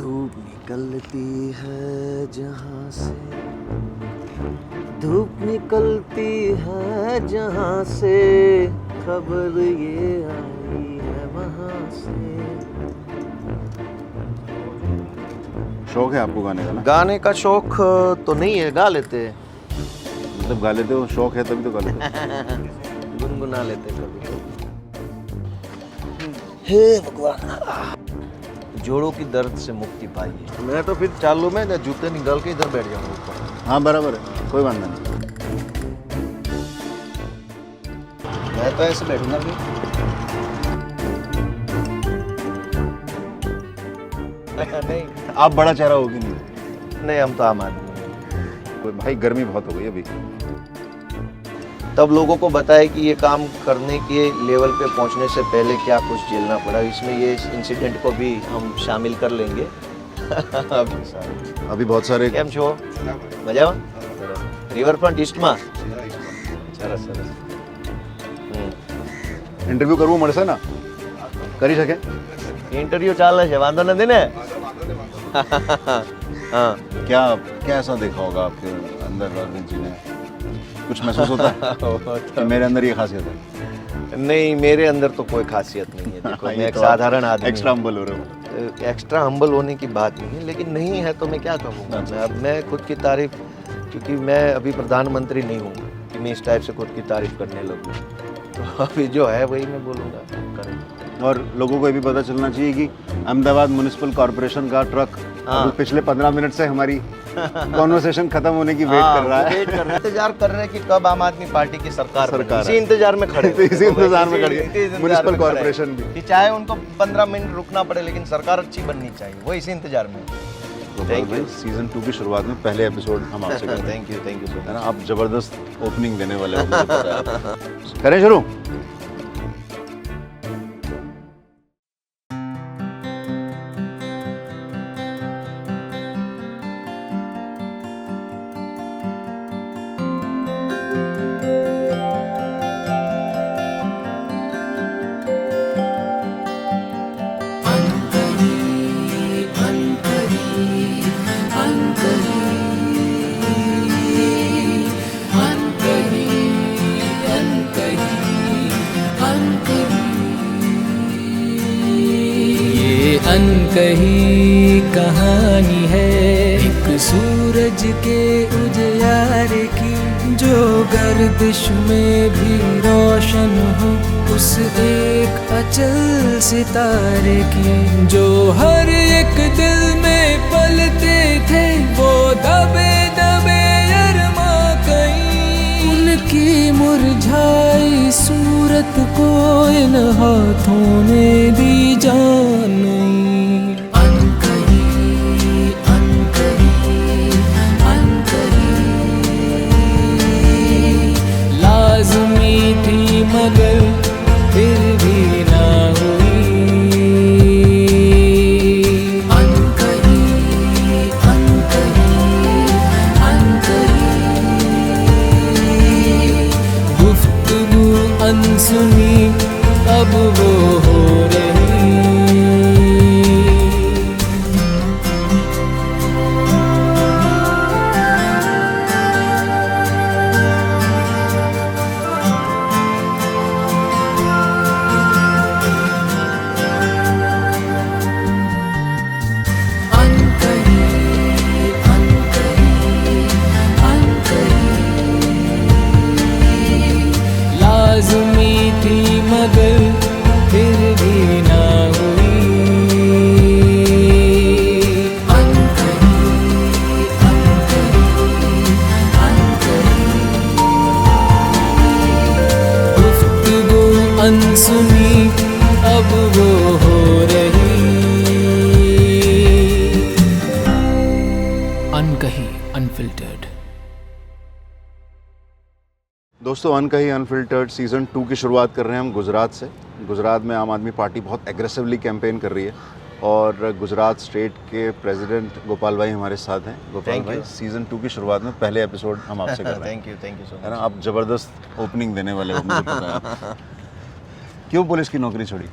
धूप निकलती है जहाँ से, धूप निकलती है जहाँ से, खबर ये आई है वहाँ से। शौक है आपको गाने का ना? गाने का शौक तो नहीं है, गा लेते हैं। मतलब गा लेते हो, शौक है तभी तो गा लेते हो। गुनगुना लेते कभी कभी। हे भगवान, जोड़ों की दर्द से मुक्ति पाइए। मैं तो फिर चालू में जूते निकाल के इधर बैठ जाऊंगा ऊपर। हाँ बराबर है, कोई बात नहीं। मैं तो ऐसे बैठूंगा फिर। नहीं आप बड़ा चेहरा होगी नहीं। नहीं, हम तो आम आदमी हैं। कोई भाई गर्मी बहुत हो गई अभी। तब लोगों को बताया कि ये काम करने के लेवल पे पहुंचने से पहले क्या कुछ झेलना पड़ा। इसमें ये इंसिडेंट को भी हम शामिल कर लेंगे। अभी बहुत सारे કેમ છો? મજામાં? રિવરફ્રન્ટ ઈસ્ટમાં? સરસ સરસ. इंटरव्यू करવું મળશે ને? કરી શકે? इंटरव्यू ચાલે છે, વાંધો નથી ને? हाँ. क्या क्या ऐसा देखा होगा आपके अंदर अरविंद जी ने? कुछ महसूस होता है कि मेरे अंदर ये खासियत है? नहीं, मेरे अंदर तो कोई खासियत नहीं है। देखो, मैं एक साधारण आदमी हूँ। एक्स्ट्रा हम्बल हो रहे हो। एक्स्ट्रा हम्बल होने की बात नहीं है, लेकिन नहीं है तो मैं क्या कहूँगा। मैं खुद की तारीफ, क्योंकि मैं अभी प्रधानमंत्री नहीं हूँ कि मैं इस टाइप से खुद की तारीफ करने लगूँ। तो अभी जो है वही मैं बोलूँगा, करें। और लोगों को ये भी पता चलना चाहिए कि अहमदाबाद म्युनिसिपल कॉर्पोरेशन का ट्रक अभी पिछले 15 मिनट से हमारी कॉन्वर्सेशन खत्म होने की वेट कर रहा है। वेट कर रहे हैं, इंतजार कर रहे हैं कि कब आम आदमी पार्टी की सरकार सरकार इसी इंतजार में खड़े तो इसी इंतजार में खड़े म्युनिसिपल कॉर्पोरेशन भी कि चाहे उनको 15 मिनट रुकना पड़े, लेकिन सरकार अच्छी बननी चाहिए, वो इसी इंतजार में। Thank you. सीजन 2 की शुरुआत में पहले एपिसोड हम आपसे करेंगे। थैंक यू सो है ना, आप जबरदस्त ओपनिंग देने वाले हो, मुझे पता है। करें शुरू? अनकही कहानी है एक सूरज के उजियार की, जो गर्दिश में भी रोशन हो, उस एक अचल सितारे की, जो हर एक दिल में पलते थे, वो दबे दबे अरमा कहीं। उनकी मुरझाई सूरत को इन हाथों ने दी जान नहीं। मगर फिर भी ना हुई। अनकही गुफ्तगू अनसुनी अब वो हो रही। मगर फिर भी ना हुई। गुफ्तगू अनसुनी अब वो हो रही। अनकही अनफिल्टर्ड। दोस्तों, अनकही अनफिल्टर्ड सीज़न 2 की शुरुआत कर रहे हैं हम गुजरात से। गुजरात में आम आदमी पार्टी बहुत एग्रेसिवली कैंपेन कर रही है और गुजरात स्टेट के प्रेसिडेंट गोपाल भाई हमारे साथ हैं। गोपाल भाई, सीज़न 2 की शुरुआत में पहले एपिसोड हम आपसे कर रहे हैं। Thank you so much. है ना, आप ज़बरदस्त ओपनिंग देने वाले हो, मुझे पता है। क्यों पुलिस की नौकरी छोड़ी?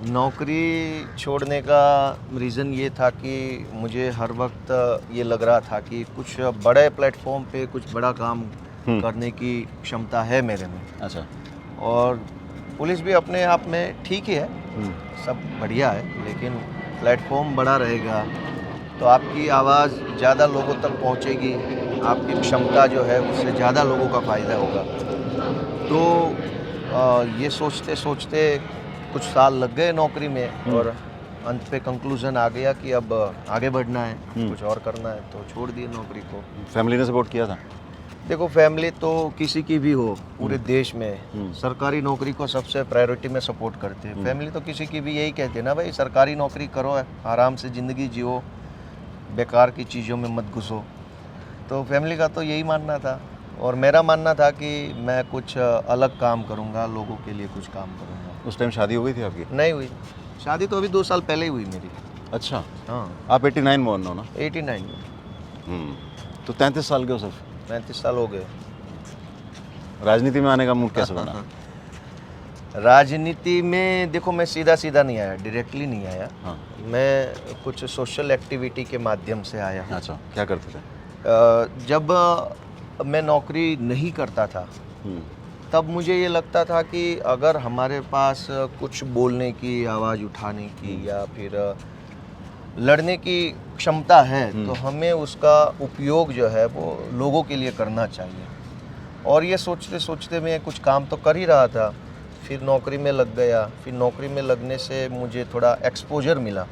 नौकरी छोड़ने का रीज़न ये था कि मुझे हर वक्त ये लग रहा था कि कुछ बड़े प्लेटफॉर्म पे कुछ बड़ा काम करने की क्षमता है मेरे में। अच्छा। और पुलिस भी अपने आप में ठीक ही है, सब बढ़िया है, लेकिन प्लेटफॉर्म बड़ा रहेगा तो आपकी आवाज़ ज़्यादा लोगों तक पहुंचेगी, आपकी क्षमता जो है उससे ज़्यादा लोगों का फ़ायदा होगा। तो ये सोचते सोचते कुछ साल लग गए नौकरी में और अंत पे कंक्लूजन आ गया कि अब आगे बढ़ना है, कुछ और करना है, तो छोड़ दिए नौकरी को। फैमिली ने सपोर्ट किया था? देखो, फैमिली तो किसी की भी हो पूरे देश में सरकारी नौकरी को सबसे प्रायोरिटी में सपोर्ट करते हैं। फैमिली तो किसी की भी यही कहते हैं ना, भाई सरकारी नौकरी करो, आराम से ज़िंदगी जियो, बेकार की चीज़ों में मत घुसो। तो फैमिली का तो यही मानना था और मेरा मानना था कि मैं कुछ अलग काम करूँगा, लोगों के लिए कुछ काम करूँगा। उस टाइम शादी हो गई थी आपकी? नहीं हुई, शादी तो अभी 2 साल पहले ही हुई मेरी। अच्छा। हाँ, आप 89 में हो ना? 89 में। तो 33 साल के हो सिर्फ? 35 साल हो गए। राजनीति में आने का मूड कैसे बना? राजनीति में देखो, मैं सीधा सीधा नहीं आया, डायरेक्टली नहीं आया। हाँ। मैं कुछ सोशल एक्टिविटी के माध्यम से आया। अच्छा, क्या करते थे? जब मैं नौकरी नहीं करता था तब मुझे ये लगता था कि अगर हमारे पास कुछ बोलने की, आवाज़ उठाने की या फिर लड़ने की क्षमता है तो हमें उसका उपयोग जो है वो लोगों के लिए करना चाहिए। और ये सोचते सोचते मैं कुछ काम तो कर ही रहा था, फिर नौकरी में लग गया। फिर नौकरी में लगने से मुझे थोड़ा एक्सपोजर मिला,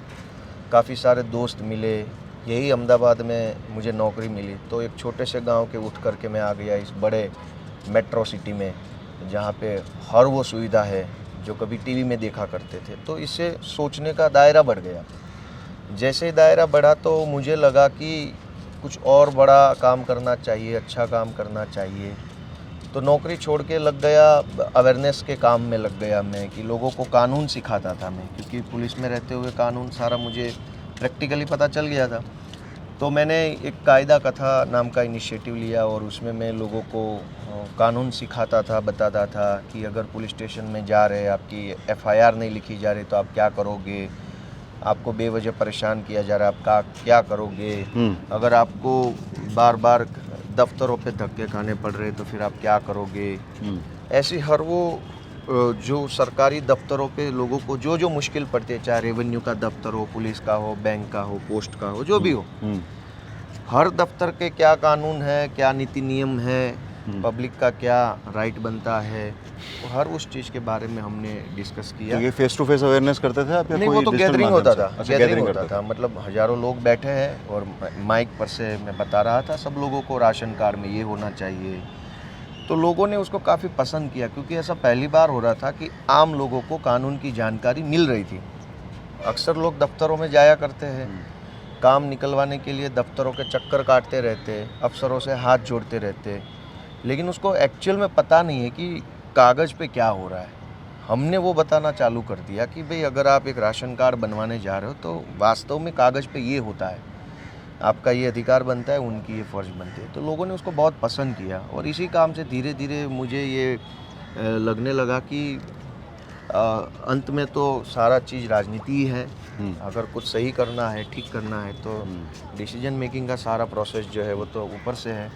काफ़ी सारे दोस्त मिले। यही अहमदाबाद में मुझे नौकरी मिली तो एक छोटे से गांव के उठ कर के मैं आ गया इस बड़े मेट्रो सिटी में, जहाँ पे हर वो सुविधा है जो कभी टीवी में देखा करते थे। तो इससे सोचने का दायरा बढ़ गया। जैसे ही दायरा बढ़ा तो मुझे लगा कि कुछ और बड़ा काम करना चाहिए, अच्छा काम करना चाहिए। तो नौकरी छोड़ के लग गया, अवेयरनेस के काम में लग गया मैं, कि लोगों को कानून सिखाता था मैं, क्योंकि पुलिस में रहते हुए कानून सारा मुझे प्रैक्टिकली पता चल गया था। तो मैंने एक कायदा कथा नाम का इनिशिएटिव लिया और उसमें मैं लोगों को कानून सिखाता था, बताता था कि अगर पुलिस स्टेशन में जा रहे, आपकी एफआईआर नहीं लिखी जा रही तो आप क्या करोगे, आपको बेवजह परेशान किया जा रहा है, आप क्या करोगे, अगर आपको बार बार दफ्तरों पे धक्के खाने पड़ रहे तो फिर आप क्या करोगे। ऐसी हर वो जो सरकारी दफ्तरों पे लोगों को जो जो मुश्किल पड़ती है, चाहे रेवेन्यू का दफ्तर हो, पुलिस का हो, बैंक का हो, पोस्ट का हो, जो भी हो, हर दफ्तर के क्या कानून है, क्या नीति नियम है, पब्लिक का क्या राइट बनता है, तो हर उस चीज़ के बारे में हमने डिस्कस किया। तो ये फेस टू फेस अवेयरनेस करते थे आप या नहीं, कोई वो तो डिजिटल गैदरिंग माध्यम होता से? था, अच्छा, गैदरिंग होता था। मतलब हजारों लोग बैठे हैं और माइक पर से मैं बता रहा था सब लोगों को राशन कार्ड में ये होना चाहिए। तो लोगों ने उसको काफ़ी पसंद किया, क्योंकि ऐसा पहली बार हो रहा था कि आम लोगों को कानून की जानकारी मिल रही थी। अक्सर लोग दफ्तरों में जाया करते हैं, काम निकलवाने के लिए दफ्तरों के चक्कर काटते रहते, अफसरों से हाथ जोड़ते रहते, लेकिन उसको एक्चुअल में पता नहीं है कि कागज़ पे क्या हो रहा है। हमने वो बताना चालू कर दिया कि भाई अगर आप एक राशन कार्ड बनवाने जा रहे हो तो वास्तव में कागज़ पे ये होता है, आपका ये अधिकार बनता है, उनकी ये फ़र्ज़ बनती है। तो लोगों ने उसको बहुत पसंद किया और इसी काम से धीरे धीरे मुझे ये लगने लगा कि अंत में तो सारा चीज़ राजनीति ही है। अगर कुछ सही करना है, ठीक करना है तो डिसीजन मेकिंग का सारा प्रोसेस जो है वो तो ऊपर से है।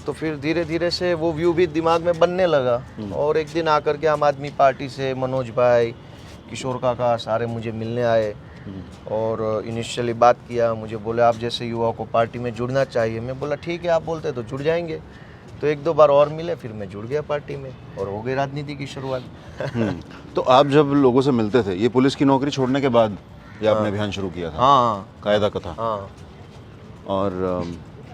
तो फिर धीरे धीरे से वो व्यू भी दिमाग में बनने लगा और एक दिन आकर के आम आदमी पार्टी से मनोज भाई, किशोर काका सारे मुझे मिलने आए और इनिशियली बात किया। मुझे बोले आप जैसे युवाओं को पार्टी में जुड़ना चाहिए। मैं बोला ठीक है, आप बोलते तो जुड़ जाएंगे। तो 1-2 बार और मिले, फिर मैं जुड़ गया पार्टी में और हो गई राजनीति की शुरुआत। तो आप जब लोगों से मिलते थे, ये पुलिस की नौकरी छोड़ने के बाद ये आपने अभियान शुरू किया था? हाँ, कायदा कथा। हाँ। और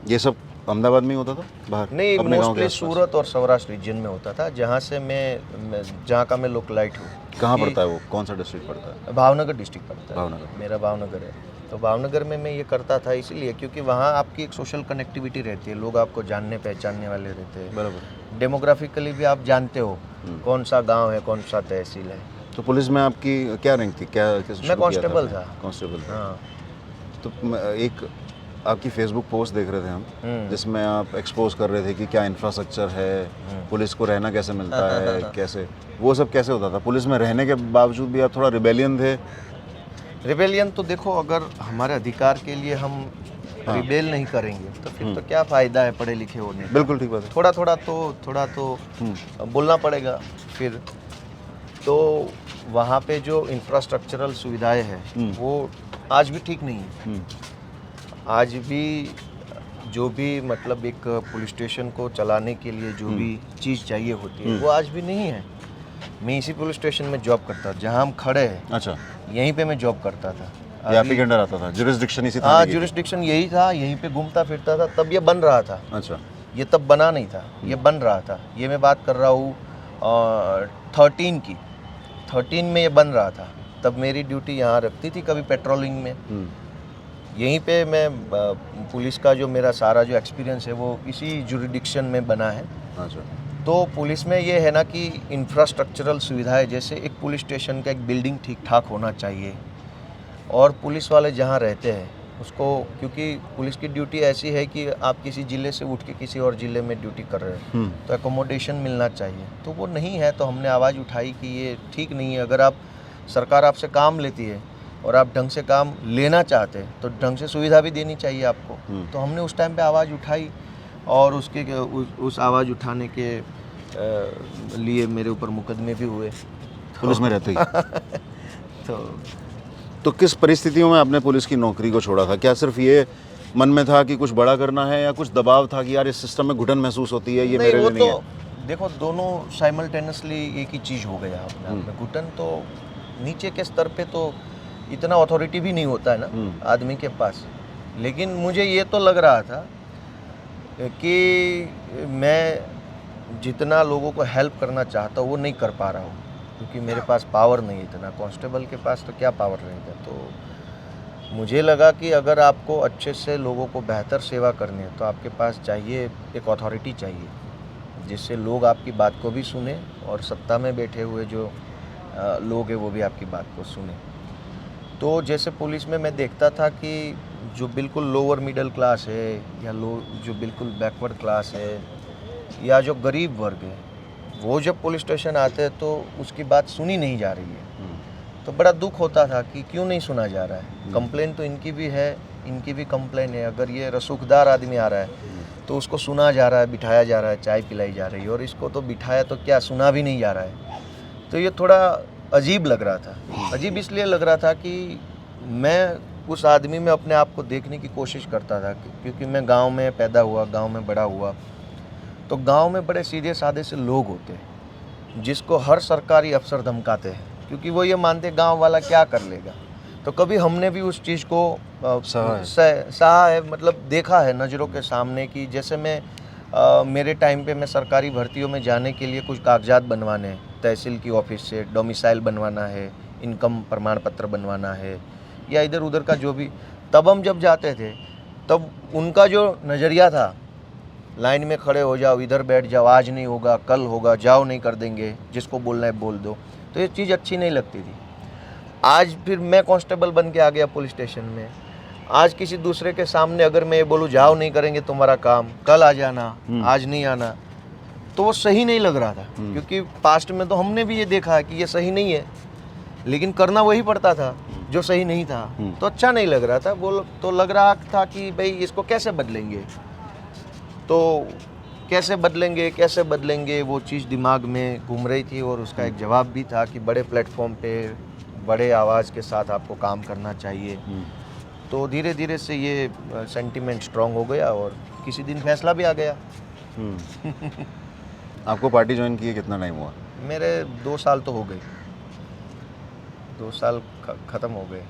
ये सब अहमदाबाद में ही होता था? बाहर नहीं, अपने गांव के मोस्टली आसपास? सूरत और सौराष्ट्र रीजन में होता था, जहाँ से मैं जहाँ का मैं लोकलाइट हूँ। कहाँ पड़ता है वो? कौन सा डिस्ट्रिक्ट पड़ता है? भावनगर डिस्ट्रिक्ट पड़ता है। भावनगर। मेरा भावनगर है। तो भावनगर में मैं ये करता था इसलिए क्योंकि वहाँ आपकी एक सोशल कनेक्टिविटी रहती है, लोग आपको जानने पहचानने वाले रहते हैं। बराबर। डेमोग्राफिकली भी आप जानते हो कौन सा गांव है, कौन सा तहसील है। तो पुलिस में आपकी क्या रैंक थी? क्या मैं कांस्टेबल था। कांस्टेबल था। हाँ। तो एक आपकी फेसबुक पोस्ट देख रहे थे हम, जिसमें आप एक्सपोज कर रहे थे कि क्या इंफ्रास्ट्रक्चर है, पुलिस को रहना कैसे मिलता है, कैसे वो सब कैसे होता था? पुलिस में रहने के बावजूद भी आप थोड़ा रिबेलियन थे। रिबेलियन तो देखो, अगर हमारे अधिकार के लिए हम रिबेल नहीं करेंगे तो फिर तो क्या फ़ायदा है पढ़े लिखे होने का। बिल्कुल ठीक बात है। थोड़ा तो बोलना पड़ेगा फिर। तो वहाँ पे जो इंफ्रास्ट्रक्चरल सुविधाएं हैं वो आज भी ठीक नहीं है। आज भी जो भी मतलब एक पुलिस स्टेशन को चलाने के लिए जो भी चीज़ चाहिए होती है वो आज भी नहीं है। मैं इसी पुलिस स्टेशन में जॉब करता था जहाँ हम खड़े हैं। अच्छा, यहीं पे मैं जॉब करता था। ये आप ही के अंडर आता था? जुरिस्डिक्शन इसी हाँ, था? जुरिस्डिक्शन यही था, यहीं पे घूमता फिरता था। तब ये बन रहा था। अच्छा, ये तब बना नहीं था, ये बन रहा था। ये मैं बात कर रहा हूँ 13 की। 13 में ये बन रहा था। तब मेरी ड्यूटी यहाँ रखती थी, कभी पेट्रोलिंग में। यहीं पे मैं पुलिस का जो मेरा सारा जो एक्सपीरियंस है वो इसी जुरिडिक्शन में बना है। अच्छा। तो पुलिस में ये है ना कि इंफ्रास्ट्रक्चरल सुविधाएं, जैसे एक पुलिस स्टेशन का एक बिल्डिंग ठीक ठाक होना चाहिए, और पुलिस वाले जहाँ रहते हैं उसको, क्योंकि पुलिस की ड्यूटी ऐसी है कि आप किसी ज़िले से उठ के किसी और ज़िले में ड्यूटी कर रहे हो तो एकोमोडेशन मिलना चाहिए। तो वो नहीं है, तो हमने आवाज़ उठाई कि ये ठीक नहीं है। अगर आप सरकार आपसे काम लेती है और आप ढंग से काम लेना चाहते हैं तो ढंग से सुविधा भी देनी चाहिए आपको। तो हमने उस टाइम पे आवाज़ उठाई, और उस आवाज़ उठाने के लिए मेरे ऊपर मुकदमे भी हुए पुलिस में रहते ही। तो तो किस परिस्थितियों में आपने पुलिस की नौकरी को छोड़ा था? क्या सिर्फ ये मन में था कि कुछ बड़ा करना है, या कुछ दबाव था कि यार इस सिस्टम में घुटन महसूस होती है, ये नहीं, मेरे वो लिए नहीं तो है? देखो, दोनों साइमल्टेनियसली एक ही चीज़ हो गया अपने आप में। घुटन तो नीचे के स्तर पे तो इतना अथॉरिटी भी नहीं होता है ना आदमी के पास। लेकिन मुझे ये तो लग रहा था कि मैं जितना लोगों को हेल्प करना चाहता हूँ वो नहीं कर पा रहा हूँ, क्योंकि मेरे पास पावर नहीं इतना। कांस्टेबल के पास तो क्या पावर रहेगा। तो मुझे लगा कि अगर आपको अच्छे से लोगों को बेहतर सेवा करनी है तो आपके पास चाहिए एक अथॉरिटी चाहिए, जिससे लोग आपकी बात को भी सुने और सत्ता में बैठे हुए जो लोग हैं वो भी आपकी बात को सुने। तो जैसे पुलिस में मैं देखता था कि जो बिल्कुल लोअर मिडिल क्लास है, या जो बिल्कुल बैकवर्ड क्लास है, या जो गरीब वर्ग है, वो जब पुलिस स्टेशन आते हैं तो उसकी बात सुनी नहीं जा रही है। तो बड़ा दुख होता था कि क्यों नहीं सुना जा रहा है। कंप्लेन तो इनकी भी है, इनकी भी कंप्लेन है। अगर ये रसूखदार आदमी आ रहा है तो उसको सुना जा रहा है, बिठाया जा रहा है, चाय पिलाई जा रही है, और इसको तो बिठाया तो क्या सुना भी नहीं जा रहा है। तो ये थोड़ा अजीब लग रहा था। अजीब इसलिए लग रहा था कि मैं उस आदमी में अपने आप को देखने की कोशिश करता था, क्योंकि मैं गाँव में पैदा हुआ, गाँव में बड़ा हुआ। तो गांव में बड़े सीधे साधे से लोग होते हैं जिसको हर सरकारी अफसर धमकाते हैं, क्योंकि वो ये मानते गांव वाला क्या कर लेगा। तो कभी हमने भी उस चीज़ को सहा है, मतलब देखा है नज़रों के सामने कि जैसे मैं मेरे टाइम पे मैं सरकारी भर्तियों में जाने के लिए कुछ कागजात बनवाने हैं, तहसील की ऑफिस से डोमिसाइल बनवाना है, इनकम प्रमाण पत्र बनवाना है, या इधर उधर का जो भी। तब हम जब जाते थे तब उनका जो नज़रिया था, लाइन में खड़े हो जाओ, इधर बैठ जाओ, आज नहीं होगा कल होगा, जाओ नहीं कर देंगे, जिसको बोलना है बोल दो। तो ये चीज़ अच्छी नहीं लगती थी। आज फिर मैं कांस्टेबल बन के आ गया पुलिस स्टेशन में। आज किसी दूसरे के सामने अगर मैं ये बोलूँ जाओ नहीं करेंगे तुम्हारा काम, कल आ जाना, आज नहीं आना, तो वो सही नहीं लग रहा था। क्योंकि पास्ट में तो हमने भी ये देखा है कि ये सही नहीं है, लेकिन करना वही पड़ता था जो सही नहीं था। तो अच्छा नहीं लग रहा था। वो तो लग रहा था कि भाई इसको कैसे बदलेंगे, तो कैसे बदलेंगे वो चीज़ दिमाग में घूम रही थी। और उसका एक जवाब भी था कि बड़े प्लेटफॉर्म पे बड़े आवाज़ के साथ आपको काम करना चाहिए। तो धीरे धीरे से ये सेंटीमेंट स्ट्रांग हो गया और किसी दिन फैसला भी आ गया। आपको पार्टी ज्वाइन किए कितना टाइम हुआ? मेरे 2 साल तो हो गए, 2 साल ख़त्म हो गए।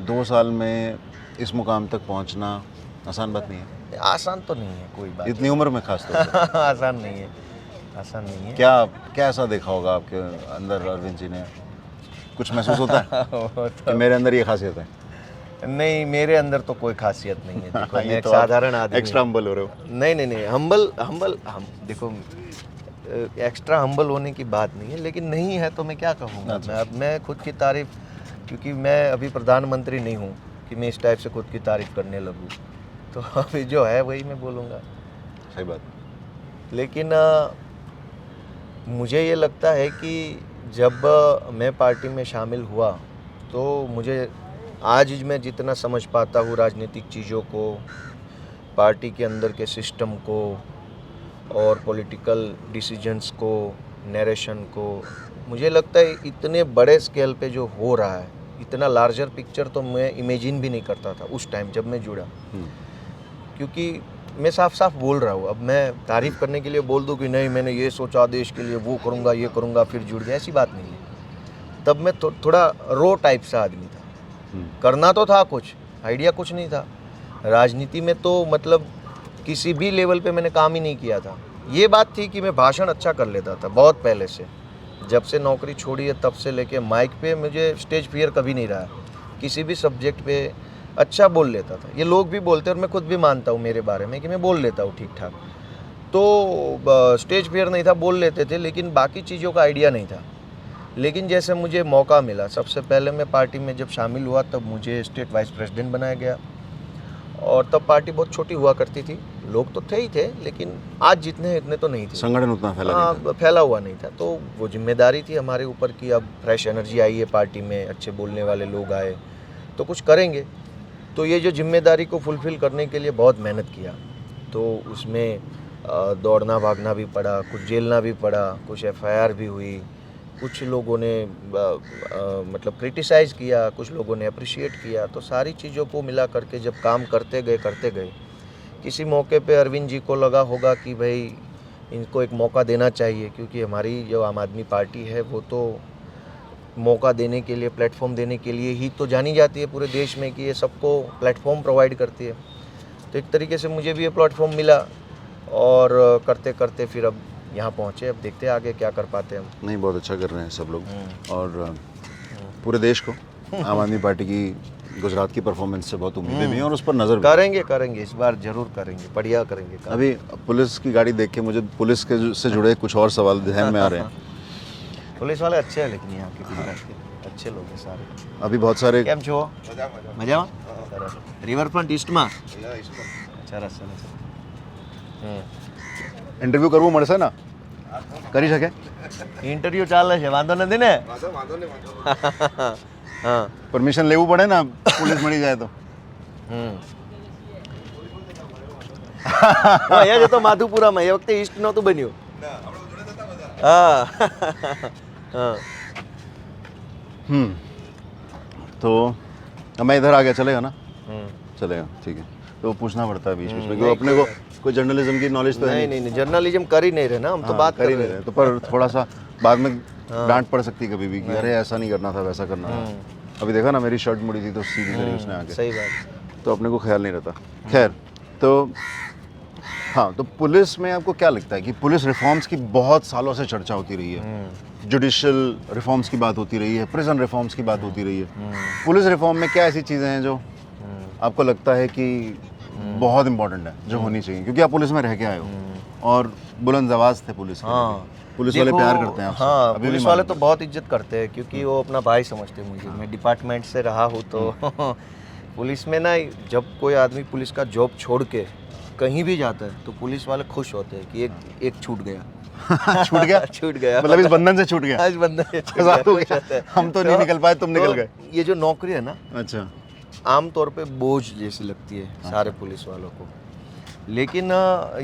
2 साल में इस मुकाम तक पहुंचना आसान बात नहीं है। आसान तो नहीं है कोई बात, इतनी उम्र में खास तौर पे। आसान नहीं है। क्या ऐसा देखा होगा आपके अंदर अरविंद जी ने? कुछ महसूस होता है कि मेरे अंदर ये खासियत है? नहीं, मेरे अंदर तो कोई खासियत नहीं है। देखो, मैं एक तो साधारण आदमी। एक्स्ट्रा हम्बल हो रहे हो? नहीं, हम देखो, एक्स्ट्रा हम्बल होने की बात नहीं है, लेकिन नहीं है तो मैं क्या कहूँगा। मैं खुद की तारीफ, क्योंकि मैं अभी प्रधानमंत्री नहीं हूँ कि मैं इस टाइप से खुद की तारीफ करने लगूँ। तो अभी जो है वही मैं बोलूँगा। सही बात। लेकिन मुझे ये लगता है कि जब मैं पार्टी में शामिल हुआ तो मुझे आज मैं जितना समझ पाता हूँ राजनीतिक चीज़ों को, पार्टी के अंदर के सिस्टम को और पॉलिटिकल डिसीजंस को, नरेशन को, मुझे लगता है इतने बड़े स्केल पे जो हो रहा है, इतना लार्जर पिक्चर तो मैं इमेजिन भी नहीं करता था उस टाइम जब मैं जुड़ा। क्योंकि मैं साफ साफ बोल रहा हूँ, अब मैं तारीफ़ करने के लिए बोल दूँ कि नहीं मैंने ये सोचा देश के लिए, वो करूँगा ये करूँगा फिर जुड़ गया, ऐसी बात नहीं है। तब मैं थोड़ा रो टाइप सा आदमी था। करना तो था कुछ, आइडिया कुछ नहीं था। राजनीति में तो मतलब किसी भी लेवल पे मैंने काम ही नहीं किया था। ये बात थी कि मैं भाषण अच्छा कर लेता था बहुत पहले से, जब से नौकरी छोड़ी है तब से लेके माइक पे मुझे स्टेज फियर कभी नहीं रहा। किसी भी सब्जेक्ट पे अच्छा बोल लेता था। ये लोग भी बोलते हैं और मैं खुद भी मानता हूँ मेरे बारे में कि मैं बोल लेता हूँ ठीक ठाक। तो स्टेज फियर नहीं था, बोल लेते थे, लेकिन बाकी चीज़ों का आइडिया नहीं था। लेकिन जैसे मुझे मौका मिला, सबसे पहले मैं पार्टी में जब शामिल हुआ तब मुझे स्टेट वाइस प्रेसिडेंट बनाया गया। और तब पार्टी बहुत छोटी हुआ करती थी, लोग तो थे ही थे, लेकिन आज जितने हैं इतने तो नहीं थे, संगठन उतना फैला नहीं था। फैला हुआ नहीं था। तो वो जिम्मेदारी थी हमारे ऊपर कि अब फ्रेश एनर्जी आई है पार्टी में, अच्छे बोलने वाले लोग आए तो कुछ करेंगे। तो ये जो जिम्मेदारी को फुलफ़िल करने के लिए बहुत मेहनत किया। तो उसमें दौड़ना भागना भी पड़ा, कुछ झेलना भी पड़ा, कुछ FIR भी हुई, कुछ लोगों ने मतलब क्रिटिसाइज़ किया, कुछ लोगों ने अप्रिशिएट किया। तो सारी चीज़ों को मिला करके जब काम करते गए, किसी मौके पे अरविंद जी को लगा होगा कि भाई इनको एक मौका देना चाहिए, क्योंकि हमारी जो आम आदमी पार्टी है वो तो मौका देने के लिए, प्लेटफॉर्म देने के लिए ही तो जानी जाती है पूरे देश में कि ये सबको प्लेटफॉर्म प्रोवाइड करती है। तो एक तरीके से मुझे भी ये प्लेटफॉर्म मिला और करते करते फिर अब यहाँ पहुँचे। अब देखते हैं आगे क्या कर पाते हैं हम। नहीं, बहुत अच्छा कर रहे हैं सब लोग। और पूरे देश को आम आदमी पार्टी की गुजरात की परफॉर्मेंस से बहुत उम्मीदें भी हैं और उस पर नज़र भी। करेंगे इस बार ज़रूर करेंगे, बढ़िया करेंगे काम। अभी पुलिस की गाड़ी देख के मुझे पुलिस के से जुड़े कुछ और सवाल ध्यान में आ रहे हैं। पुलिस वाले अच्छे हैं, लेकिन यहाँ के गुजरात के अच्छे लोग हैं सारे। अभी बहुत सारे કેમ છો? મજામાં? સરસ. રિવરફ્રન્ટ ઈસ્ટમાં? સરસ. ઇન્ટરવ્યૂ કરવું મળશે ને? કરી શકે? ઇન્ટરવ્યૂ ચાલે છે, વાંધો નથી ને? હા. પરમિશન લેવું પડે ને પોલીસ મળી જાય તો? અહીંયા જતો માધુપુરામાં, એ વખતે ઈસ્ટ નહોતું બન્યું. हाँ. तो मैं इधर आ गया, चलेगा ना? चलेगा, ठीक है। तो पूछना पड़ता है बीच बीच में, क्योंकि अपने को कोई जर्नलिज्म की नॉलेज तो है नहीं, जर्नलिज्म कर ही नहीं रहे ना हम, तो बात कर ही नहीं रहे। तो पर थोड़ा सा बाद में डांट पड़ सकती है कभी भी कि अरे ऐसा नहीं करना था, वैसा करना था। अभी देखा ना, मेरी शर्ट मुड़ी थी तो सीधी करी उसने आके। सही बात। तो अपने को ख्याल नहीं रहता। खैर, तो हाँ, तो पुलिस में आपको क्या लगता है कि पुलिस रिफॉर्म्स की बहुत सालों से चर्चा होती रही है, जुडिशियल रिफॉर्म्स की बात होती रही है, प्रिजन रिफॉर्म्स की बात होती रही है। पुलिस रिफॉर्म में क्या ऐसी चीज़ें हैं जो आपको लगता है कि बहुत इंपॉर्टेंट है, जो होनी चाहिए? क्योंकि आप पुलिस में रह के आए हो और बुलंद आवाज़ थे पुलिस के लिए। पुलिस वाले प्यार करते हैं आपसे। हाँ, अभी पुलिस वाले तो बहुत इज्जत करते हैं, क्योंकि वो अपना भाई समझते हैं मुझे। मैं डिपार्टमेंट से रहा हूँ तो पुलिस में ना, जब कोई आदमी पुलिस का जॉब छोड़ के कहीं भी जाता है तो पुलिस वाले खुश होते हैं कि एक छूट गया। छूट गया मतलब इस बंधन से छूट गया, इस बंधन से छूट आज़ाद हो गया। गया। हम तो नहीं निकल पाए, तुम निकल गए। ये जो नौकरी है ना, अच्छा, आम तौर पे बोझ जैसी लगती है सारे पुलिस वालों को। लेकिन